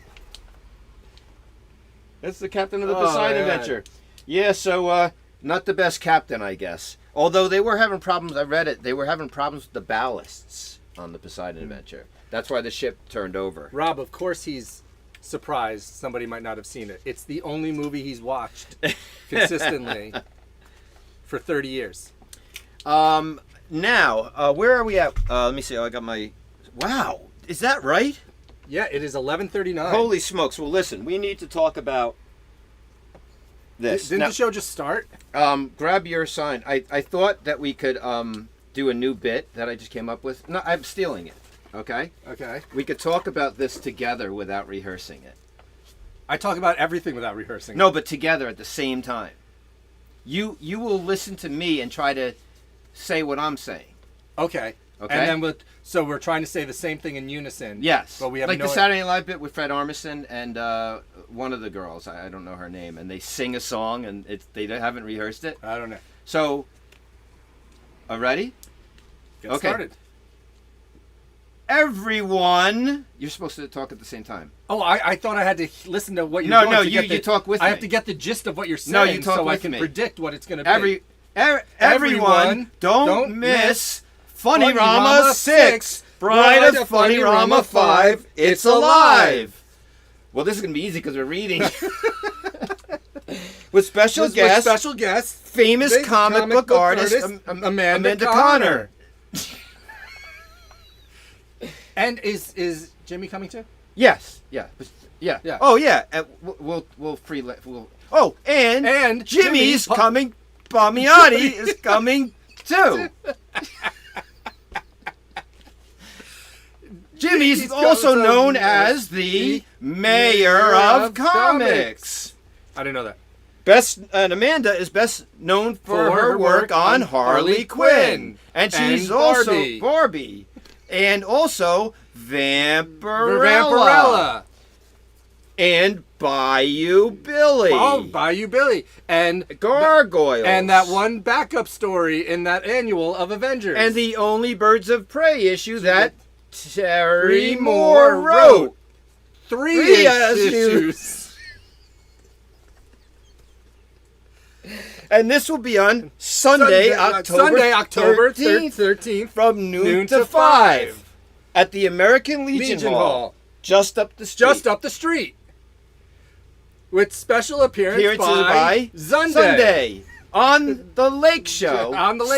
That's the captain of the Poseidon Adventure. Yeah, so not the best captain, I guess. Although they were having problems, I read it, they were having problems with the ballasts on the Poseidon Adventure. That's why the ship turned over. Rob, of course he's surprised somebody might not have seen it. It's the only movie he's watched consistently for 30 years. Now, where are we at? Let me see. I got my... Wow. Is that right? Yeah, it is 11:39. Holy smokes. Well, listen, we need to talk about this. Didn't the show just start? Grab your sign. I thought that we could do a new bit that I just came up with. No, I'm stealing it. Okay? Okay. We could talk about this together without rehearsing it. I talk about everything without rehearsing. No, but together at the same time. You will listen to me and try to say what I'm saying. Okay. Okay. And then so we're trying to say the same thing in unison. Yes. But we have like the Saturday Night Live bit with Fred Armisen and one of the girls. I don't know her name. And they sing a song and they haven't rehearsed it. I don't know. So, ready? Get started. Everyone, you're supposed to talk at the same time. Oh, I thought I had to listen to what you're doing. No, you talk with me. I have to get the gist of what you're saying No, you talk so with I can me. predict what it's going to be. Everyone, don't miss Funny Funny Rama Rama 6, Bride of Funny Rama 5, It's Alive. Well, this is going to be easy because we're reading. With special guest, famous comic book artist Amanda Connor. And is Jimmy coming too? Yes. Yeah. Oh yeah. We'll and Jimmy's coming. Bamiati is coming too. Jimmy's also known as the Mayor of Comics. I didn't know that. Amanda is best known for her work on Harley Quinn, and she's also Barbie, and also Vampirella. And Bayou Billy. Oh, Bayou Billy. And Gargoyles. And that one backup story in that annual of Avengers. And the only Birds of Prey issue that Terry Moore wrote. Three issues. And this will be on Sunday, October 13th from noon to 5 at the American Legion Hall. Just up the street. With special appearances by ZUNDAY on The Lake Show.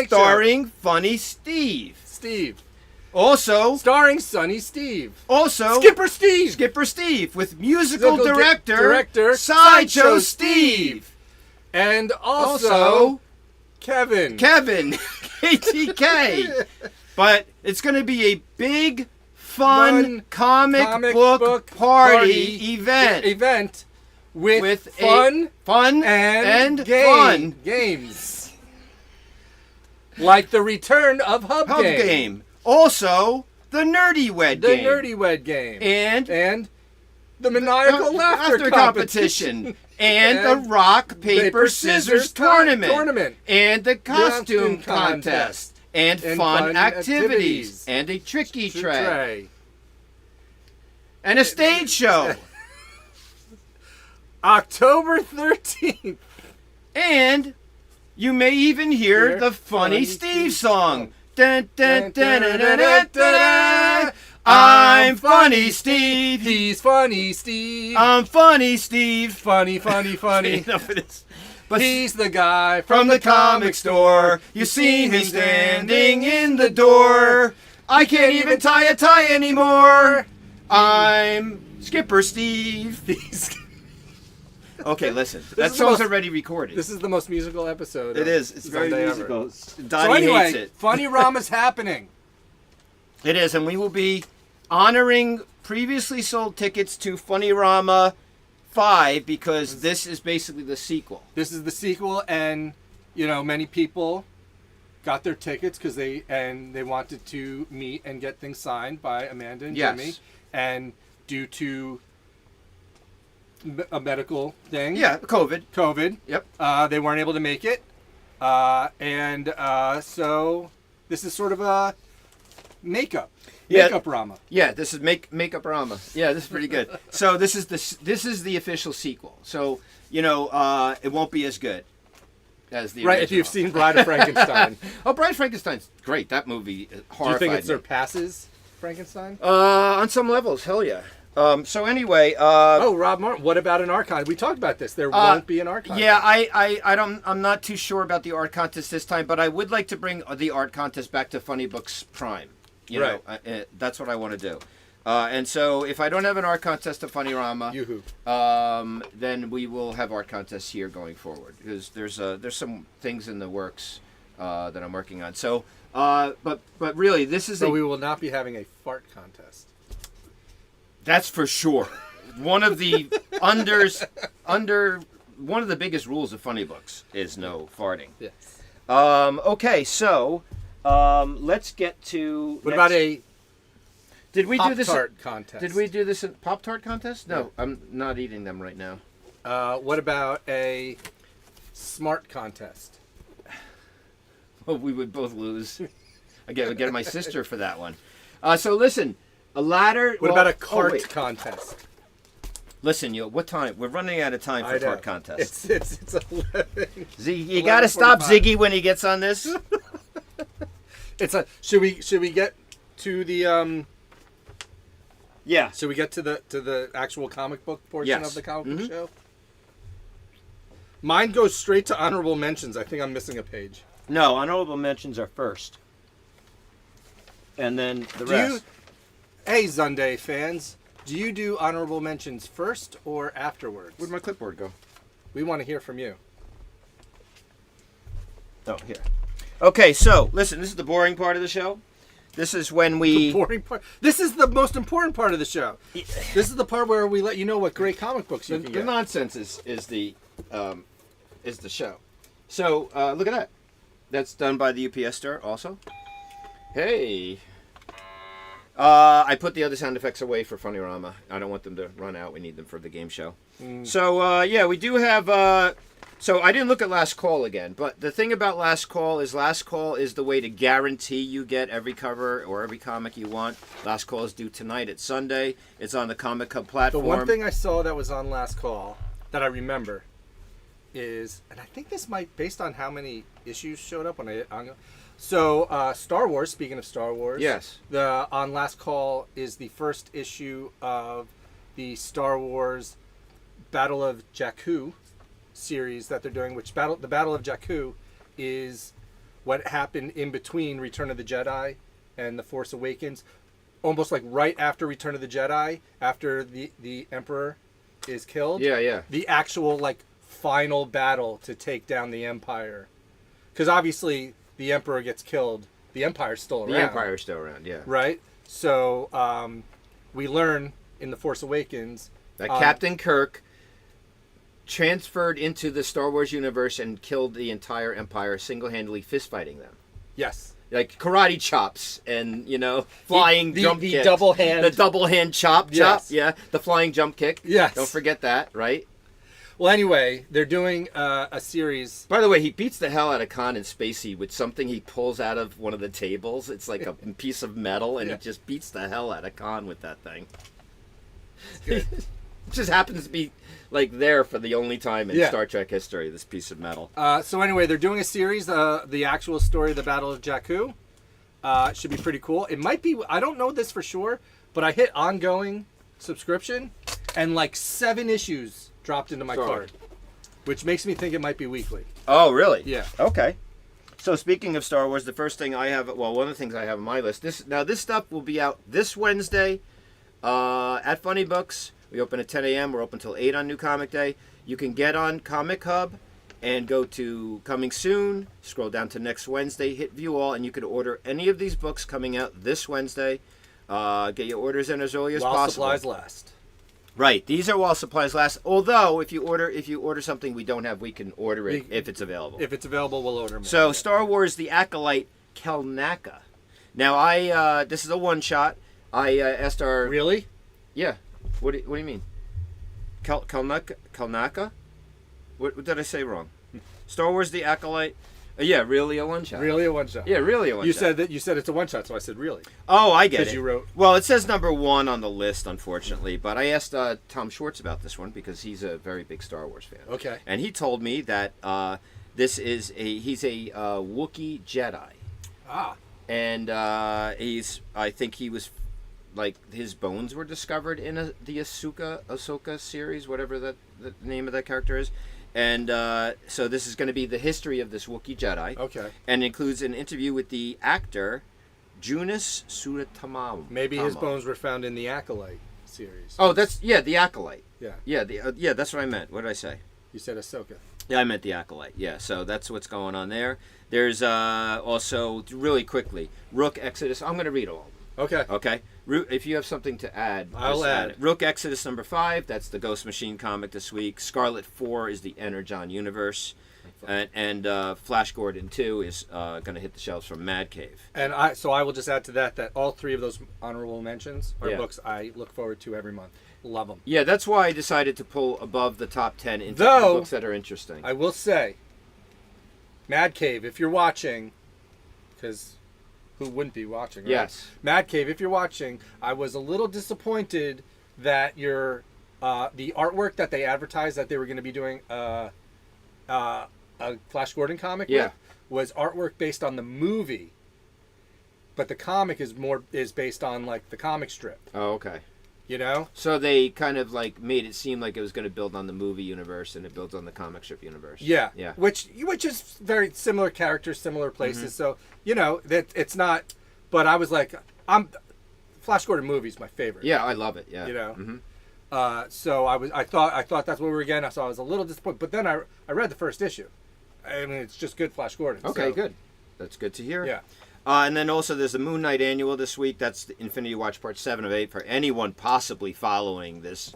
Starring Funny Steve. Also, starring Sunny Steve. Also, Skipper Steve with musical director Sideshow Steve. And also Kevin. KTK. But it's going to be a big, fun comic book party event. With fun and games. Like the return of Hub Game. Also, the Nerdy Wed game. And the Maniacal Laughter Competition. And the Rock, Paper, Scissors tournament. And the Costume Contest. And fun activities. And a tricky tray. And a stage show. October 13th. And you may even hear the Funny Steve song. Dun, dun, dun, dun, dun, dun, dun. I'm Funny Steve. He's Funny Steve. I'm Funny Steve. Funny. Enough of this. But he's the guy from the comic store. You see me standing in the door. I can't even tie a tie anymore. I'm Skipper Steve. Okay, listen. That song's already recorded. This is the most musical episode. It is. It's very musical. So anyway, hates it. Funny Rama's happening. It is, and we will be honoring previously sold tickets to Funny Rama 5 because this is basically the sequel. This is the sequel, and many people got their tickets because they wanted to meet and get things signed by Amanda and Jimmy, and due to a medical thing. Yeah, COVID. Yep. They weren't able to make it. So this is sort of a makeup Rama. Yeah, this is makeup Rama. Yeah, this is pretty good. So this is the official sequel. So, it won't be as good as the right, original. if you've seen Bride of Frankenstein. Oh, Bride of Frankenstein's great. That movie horrified Do you think it surpasses Frankenstein? On some levels, hell yeah. So anyway, Rob Martin. What about an art contest? We talked about this. There won't be an art contest. Yeah, I'm not too sure about the art contest this time, but I would like to bring the art contest back to Funny Books Prime. That's what I want to do. And so if I don't have an art contest at Funny Rama, then we will have art contests here going forward because there's some things in the works that I'm working on. So, but really, this is. So we will not be having a fart contest. That's for sure. One of the one of the biggest rules of Funny Books is no farting. Yes. Okay, so let's get to. What about a? Did we do this? Pop-Tart contest. Did we do this in Pop-Tart contest? No, I'm not eating them right now. What about a smart contest? Well, we would both lose. Again, get my sister for that one. So listen. A ladder. What about a cart contest? Listen, what time? We're running out of time for I know. card contest. It's 11. You got to stop 11:45. Ziggy when he gets on this. Should we get to the Yeah. Should we get to the actual comic book portion Yes. of the comic book Mhm. show? Mine goes straight to honorable mentions. I think I'm missing a page. No, honorable mentions are first, and then the rest. Hey, ZUNDAY fans, do you do honorable mentions first or afterwards? Where'd my clipboard go? We want to hear from you. Oh, here. Okay, so listen. This is the boring part of the show. This is when we. Boring part. This is the most important part of the show. This is the part where we let you know what great comic books you The, can the get. nonsense is the show. So look at that. That's done by the UPS store also. Hey. I put the other sound effects away for Funnyrama. I don't want them to run out. We need them for the game show. So yeah, we do have. So I didn't look at Last Call again, but the thing about Last Call is the way to guarantee you get every cover or every comic you want. Last Call is due tonight at Sunday. It's on the Comic Hub The platform. one thing I saw that was on Last Call that I remember is, and I think this might, based on how many issues showed up when Star Wars, speaking of Star Wars. Yes. On Last Call is the first issue of the Star Wars Battle of Jakku series that they're doing, the Battle of Jakku is what happened in between Return of the Jedi and The Force Awakens, almost like right after Return of the Jedi, after the Emperor is killed. Yeah. The actual like final battle to take down the Empire, because obviously the Emperor gets killed, the Empire's still around. The Empire's still around, yeah. Right. So we learn in The Force Awakens That Captain Kirk transferred into the Star Wars universe and killed the entire Empire single-handedly fist-fighting them. Yes. Like karate chops and, flying jump the kicks. double hand. The double hand chop. Yes. Yeah. The flying jump kick. Yes. Don't forget that, right? Well, anyway, they're doing a series. By the way, he beats the hell out of Khan and Spacey with something he pulls out of one of the tables. It's like a piece of metal, and Yeah. he just beats the hell out of Khan with that thing. Good. It just happens to be like there for the only time in Yeah. Star Trek history, this piece of metal. So anyway, they're doing a series, the actual story of the Battle of Jakku. Should be pretty cool. It might be, I don't know this for sure, but I hit ongoing subscription, and like 7 issues dropped into my Sorry. card, which makes me think it might be weekly. Oh, really? Yeah. Okay. So speaking of Star Wars, the first thing I have, one of the things I have on my list, this stuff will be out this Wednesday at Funny Books. We open at 10 a.m. We're open till 8 on New Comic Day. You can get on Comic Hub and go to Coming Soon, scroll down to next Wednesday, hit View All, and you can order any of these books coming out this Wednesday. Get your orders in as early as While possible. supplies last. Right. These are while supplies last. Although, if you order something we don't have, we can order it if it's available. If it's available, we'll order more. So, Star Wars: The Acolyte, Kelnaka. Now, this is a one shot. I asked our Really? yeah. What do you mean? Kelnaka? What did I say wrong? Star Wars: The Acolyte. Yeah, really a one shot. Really a one shot? Yeah, really a one shot. You said it's a one shot, so I said really. Oh, I get it. Because you wrote. Well, it says number 1 on the list, unfortunately. But I asked Tom Schwartz about this one because he's a very big Star Wars fan. Okay. And he told me that he's a Wookiee Jedi, and I think he was like his bones were discovered in the Ahsoka series, whatever the name of that character is. And so this is going to be the history of this Wookiee Jedi. Okay. And includes an interview with the actor Junis Suratama. Maybe his bones were found in the Acolyte series. Oh, the Acolyte. Yeah. Yeah, that's what I meant. What did I say? You said Ahsoka. Yeah, I meant the Acolyte. Yeah, so that's what's going on there. There's also, really quickly, Rook Exodus. I'm going to read all of them. Okay. Okay. If you have something to add, I'll just add it. Rook Exodus number 5. That's the Ghost Machine comic this week. Scarlet 4 is the Energon universe, and Flash Gordon 2 is going to hit the shelves from Mad Cave. And I will just add to that all 3 of those honorable mentions are Yeah. books I look forward to every month. Love them. Yeah, that's why I decided to pull above the top 10 into Though, the books that are interesting. I will say, Mad Cave, if you're watching, because who wouldn't be watching, right? Yes. Mad Cave, if you're watching, I was a little disappointed that your the artwork that they advertised that they were going to be doing a Flash Gordon comic Yeah. with was artwork based on the movie, but the comic is based on like the comic strip. Oh, okay. You know? So they kind of like made it seem like it was going to build on the movie universe, and it builds on the comic strip universe. Yeah. Yeah. Which is very similar characters, similar places. Mm-hmm. So you know that it's not. But I was like, Flash Gordon movie's my favorite. Yeah, I love it. Yeah. You know. Mm-hmm. So I thought that's what we were getting. So I was a little disappointed. But then I read the first issue. I mean, it's just good Flash Gordon. Okay, so, good. That's good to hear. Yeah. And then also there's the Moon Knight annual this week. That's the Infinity Watch Part 7 of 8 for anyone possibly following this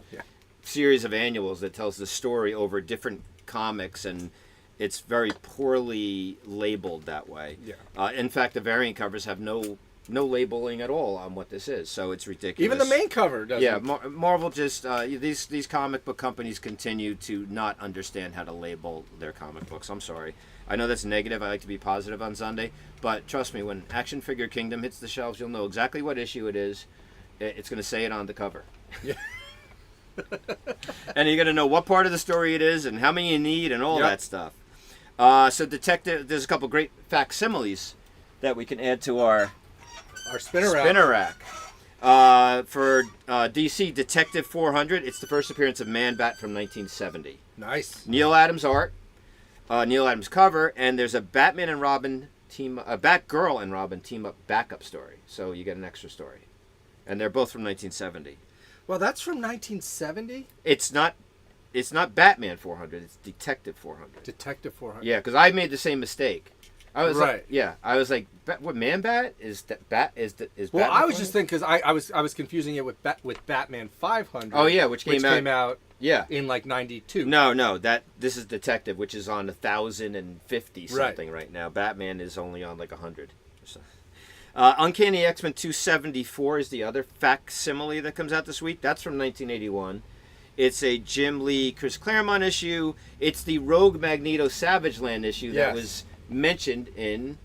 series of annuals that tells the story over different comics, and it's very poorly labeled that way. Yeah. In fact, the variant covers have no labeling at all on what this is, so it's ridiculous. Even the main cover doesn't. Yeah, Marvel just these comic book companies continue to not understand how to label their comic books. I'm sorry. I know that's negative. I like to be positive on Sunday, but trust me, when Action Figure Kingdom hits the shelves, you'll know exactly what issue it is. It's going to say it on the cover. Yeah. And you're going to know what part of the story it is and how many you need and all that stuff. So Detective, there's a couple great facsimiles that we can add to our spinner rack. For DC Detective 400, it's the first appearance of Man-Bat from 1970. Nice. Neil Adams art, Neil Adams cover, and there's a Batman and Robin Batgirl and Robin team up backup story. So you get an extra story, and they're both from 1970. Well, that's from 1970. It's not Batman 400. It's Detective 400. Detective 400. Yeah, because I made the same mistake. I was Right. I was like, what Man-Bat is that? Is Well, Batman I was just 400? thinking because I was confusing it with Batman 500. Oh yeah, which came out. Yeah. in like 92. No, this is Detective, which is on 1,050 something right now. Batman is only on like 100. So. Uncanny X-Men 274 is the other facsimile that comes out this week. That's from 1981. It's a Jim Lee, Chris Claremont issue. It's the Rogue Magneto Savage Land issue that was mentioned in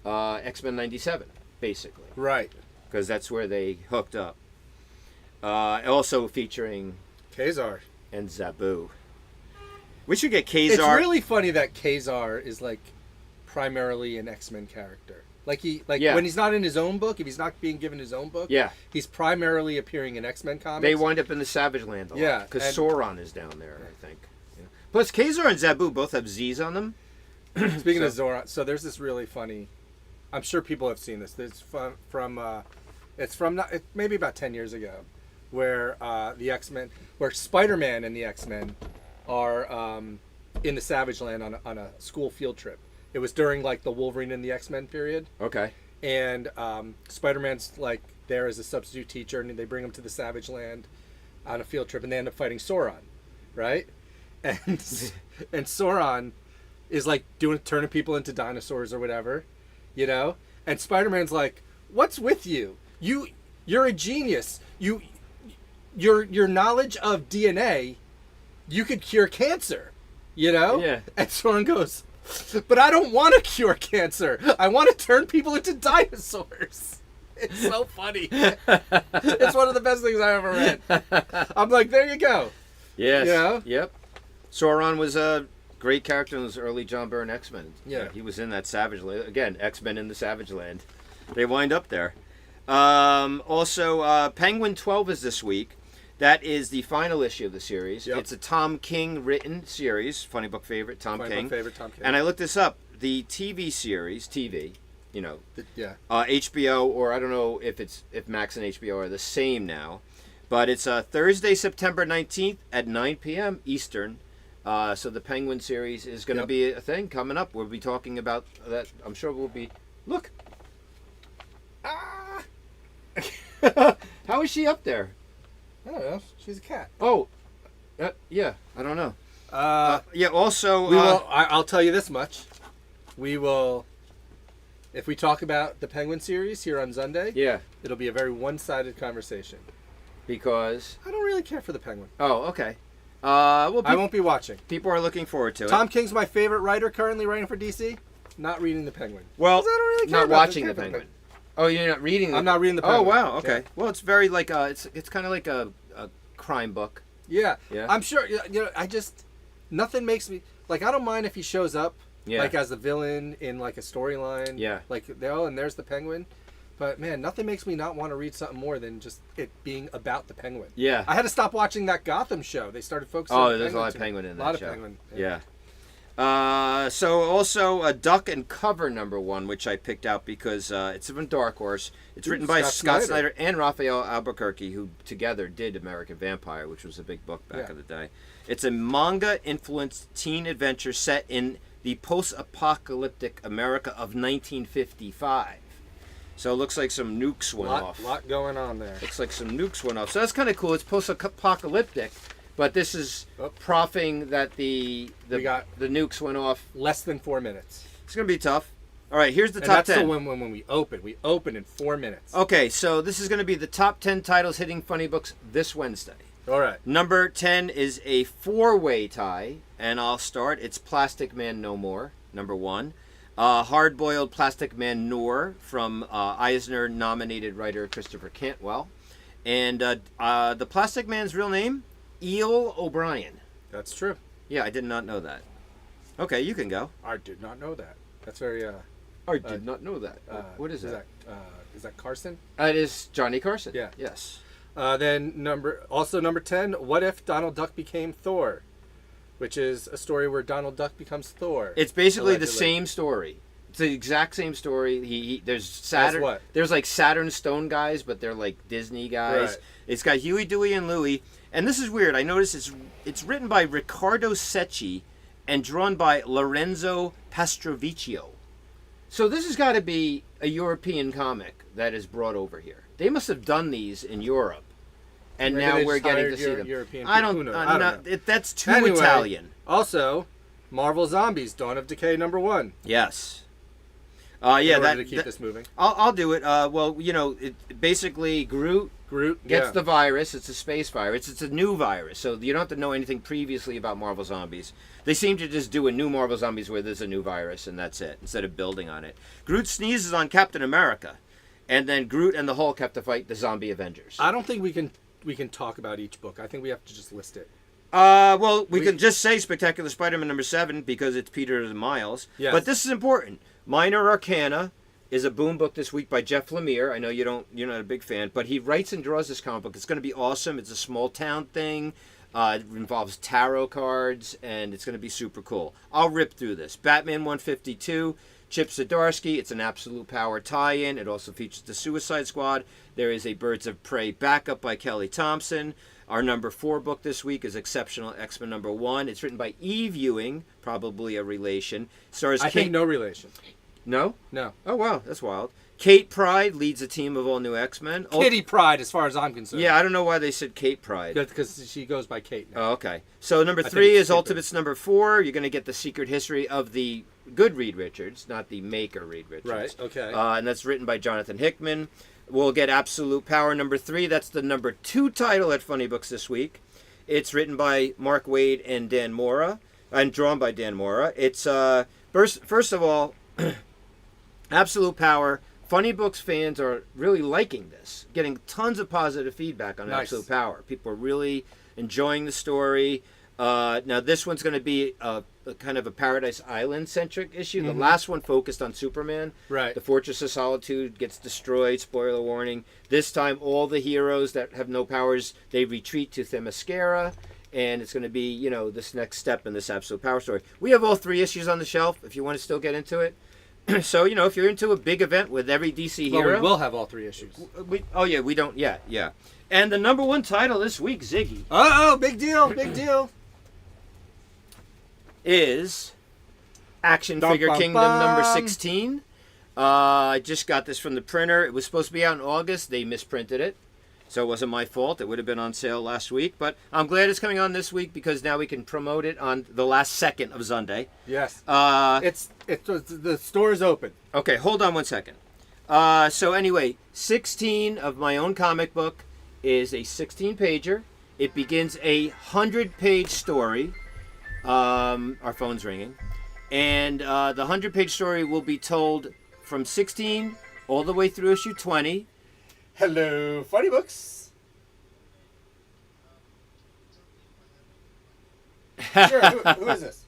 X-Men 97, basically. Right. Because that's where they hooked up. Also featuring Kazar. and Zabu. We should get Kazar. It's really funny that Kazar is like primarily an X-Men character. Like when he's not in his own book, if he's not being given his own book, he's primarily appearing in X-Men comics. They wind up in the Savage Land a lot. Yeah, Because and- Sauron is down there, I think. Yeah. Plus, Kazar and Zabu both have Z's on them. Speaking of Zoran, so there's this really funny. I'm sure people have seen this. It's from maybe about 10 years ago, where the X-Men, where Spider-Man and the X-Men are in the Savage Land on a school field trip. It was during like the Wolverine and the X-Men period, Okay. and Spider-Man's like there as a substitute teacher, and they bring him to the Savage Land on a field trip, and they end up fighting Sauron, right? And and Sauron is like turning people into dinosaurs or whatever, you know? And Spider-Man's like, "What's with you? You're a genius. Your knowledge of DNA, you could cure cancer, you know?" Yeah. And Sauron goes, "But I don't want to cure cancer. I want to turn people into dinosaurs." It's so funny. It's one of the best things I ever read. I'm like, there you go. Yes. Yeah. Yep. Sauron was a great character in those early John Byrne X-Men. Yeah. He was in that Savage Land. Again, X-Men in the Savage Land. They wind up there. Also, Penguin 12 is this week. That is the final issue of the series. Yep. It's a Tom King written series. Funny book favorite, Tom My King. favorite Tom King. And I looked this up. The TV series, you know, Yeah. HBO, or I don't know if Max and HBO are the same now, but it's Thursday, September 19th at 9 p.m. Eastern. So the Penguin series is going to be a thing coming up. We'll be talking about that. I'm sure we'll be. Look. Ah. How is she up there? I don't know. She's a cat. Oh, yeah. I don't know. Yeah. Also, We will. I'll tell you this much. We will. If we talk about the Penguin series here on Zunday, yeah, it'll be a very one-sided conversation. because. I don't really care for the Penguin. Oh, okay. Well, I won't be watching. people are looking forward to it. Tom King's my favorite writer currently writing for DC. Not reading the Penguin. Well, 'Cause I don't really care not about watching care the about Penguin. Oh, you're not reading. I'm not reading the Oh Penguin. wow. Okay. Yeah. Well, it's very like it's kind of like a crime book. Yeah. Yeah? I'm sure. Nothing makes me like. I don't mind if he shows up, Yeah. like as a villain in like a storyline. Yeah. Like and there's the Penguin. But man, nothing makes me not want to read something more than just it being about the Penguin. Yeah. I had to stop watching that Gotham show. They started focusing. Oh, on there's a lot of too much. Penguin in that A lot show. of Penguin. Yeah. So also a Duck and Cover #1, which I picked out because it's from Dark Horse. It's written by Scott Snyder and Raphael Albuquerque, who together did American Vampire, which was a big book back in the day. It's a manga-influenced teen adventure set in the post-apocalyptic America of 1955. So it looks like some nukes went off. Lot going on there. Looks like some nukes went off. So that's kind of cool. It's post-apocalyptic, but this is proffing that the nukes went off. Less than 4 minutes. It's going to be tough. All right, here's the And top that's 10. when we open. We open in 4 minutes. Okay, so this is going to be the top 10 titles hitting Funny Books this Wednesday. All right. Number 10 is a 4-way tie, and I'll start. It's Plastic Man No More, #1. Hard-Boiled Plastic Man Noir from Eisner-nominated writer Christopher Cantwell. And the Plastic Man's real name, Eel O'Brien. That's true. Yeah, I did not know that. Okay, you can go. I did not know that. That's very. I did not know that. What is that? Is that Carson? It is Johnny Carson. Yeah. Yes. Then number 10. What if Donald Duck became Thor? Which is a story where Donald Duck becomes Thor. It's basically the allegedly. same story. It's the exact same story. There's Saturn. what? There's like Saturn Stone guys, but they're like Disney guys. Right. It's got Huey, Dewey, and Louie. And this is weird. I noticed it's written by Riccardo Secchi and drawn by Lorenzo Pastrovicchio. So this has got to be a European comic that is brought over here. They must have done these in Europe, and Maybe now they we're just getting hired to see them. European I people. don't. Who knows? I don't know. That's too Anyway, Italian. Also, Marvel Zombies: Dawn of Decay #1. Yes. In order to keep this moving. I'll do it. Well, basically Groot gets the virus. It's a space virus. It's a new virus, so you don't have to know anything previously about Marvel Zombies. They seem to just do a new Marvel Zombies where there's a new virus and that's it, instead of building on it. Groot sneezes on Captain America, and then Groot and the Hulk have to fight the zombie Avengers. I don't think we can talk about each book. I think we have to just list it. Well, we can just say Spectacular Spider-Man #7 because it's Peter and Miles. Yes. But this is important. Minor Arcana is a boom book this week by Jeff Lemire. I know you're not a big fan, but he writes and draws this comic book. It's going to be awesome. It's a small town thing. It involves tarot cards, and it's going to be super cool. I'll rip through this. Batman 152, Chip Zdarsky. It's an Absolute Power tie-in. It also features the Suicide Squad. There is a Birds of Prey backup by Kelly Thompson. Our #4 book this week is Exceptional X-Men #1. It's written by Eve Ewing, probably a relation. Stars I think no relation. No? No. Oh, wow. That's wild. Kate Pryde leads a team of all new X-Men. Kitty Pryde, as far as I'm concerned. Yeah, I don't know why they said Kate Pryde. Because she goes by Kate now. Oh, okay. So #3 think is it's Ultimates #4. You're going to get the secret history of the good Reed Richards, not the maker Reed Richards. Right, okay. And that's written by Jonathan Hickman. We'll get Absolute Power #3. That's the #2 title at Funny Books this week. It's written by Mark Waid and Dan Mora, and drawn by Dan Mora. It's first of all, Absolute Power. Funny Books fans are really liking this, getting tons of positive feedback on Nice. Absolute Power. People are really enjoying the story. Now this one's going to be a kind of a Paradise Island centric issue. The last one focused on Superman. Right. The Fortress of Solitude gets destroyed. Spoiler warning. This time, all the heroes that have no powers, they retreat to Themyscira, and it's going to be this next step in this Absolute Power story. We have all 3 issues on the shelf. If you want to still get into it. So, if you're into a big event with every DC hero... Well, we will have all 3 issues. We don't... Yeah. And the #1 title this week, Ziggy... Oh, big deal, big deal. ...is Action Dum, Figure bum, Kingdom bum. #16. I just got this from the printer. It was supposed to be out in August. They misprinted it. So it wasn't my fault. It would have been on sale last week. But I'm glad it's coming on this week because now we can promote it on the last second of ZUNDAY. Yes. The store is open. Okay, hold on one second. So anyway, 16 of my own comic book is a 16-pager. It begins a 100-page story. Our phone's ringing. And the 100-page story will be told from 16 all the way through issue 20. Hello, Funny Books. Sure. Who is this?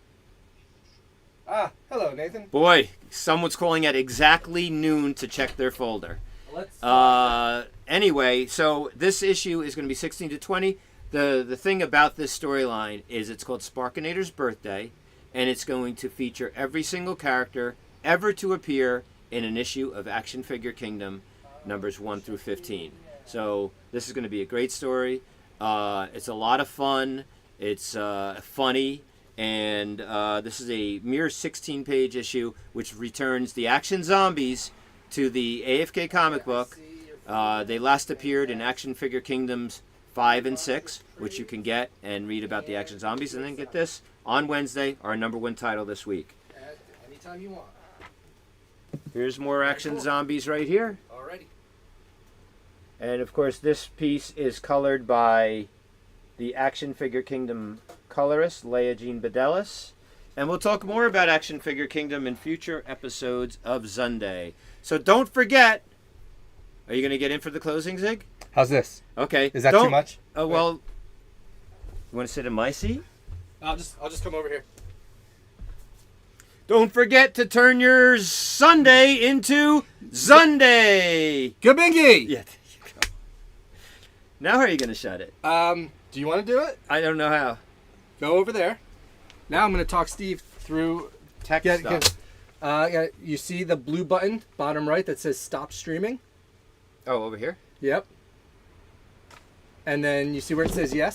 Ah, hello, Nathan. Boy, someone's calling at exactly noon to check their folder. Let's. Anyway, so this issue is going to be 16 to 20. The thing about this storyline is it's called Sparkinator's Birthday, and it's going to feature every single character ever to appear in an issue of Action Figure Kingdom, numbers 1 through 15. So this is going to be a great story. It's a lot of fun. It's funny. And this is a mere 16-page issue, which returns the Action Zombies to the AFK comic book. They last appeared in Action Figure Kingdoms 5 and 6, which you can get and read about the Action Zombies. And then get this, on Wednesday, our #1 title this week. Anytime you want. Here's more Action Zombies right here. Alrighty. And, of course, this piece is colored by the Action Figure Kingdom colorist, Leia Jean Bedelis. And we'll talk more about Action Figure Kingdom in future episodes of ZUNDAY. So don't forget, are you going to get in for the closing, Zig? How's this? Okay. Is that too much? Oh, well, you want to sit in my seat? I'll just come over here. Don't forget to turn your Sunday into ZUNDAY. Gabingy! Yeah, there you go. Now how are you going to shut it? Do you want to do it? I don't know how. Go over there. Now I'm going to talk Steve through Tech stuff. You see the blue button, bottom right, that says stop streaming? Oh, over here? Yep. And then you see where it says yes?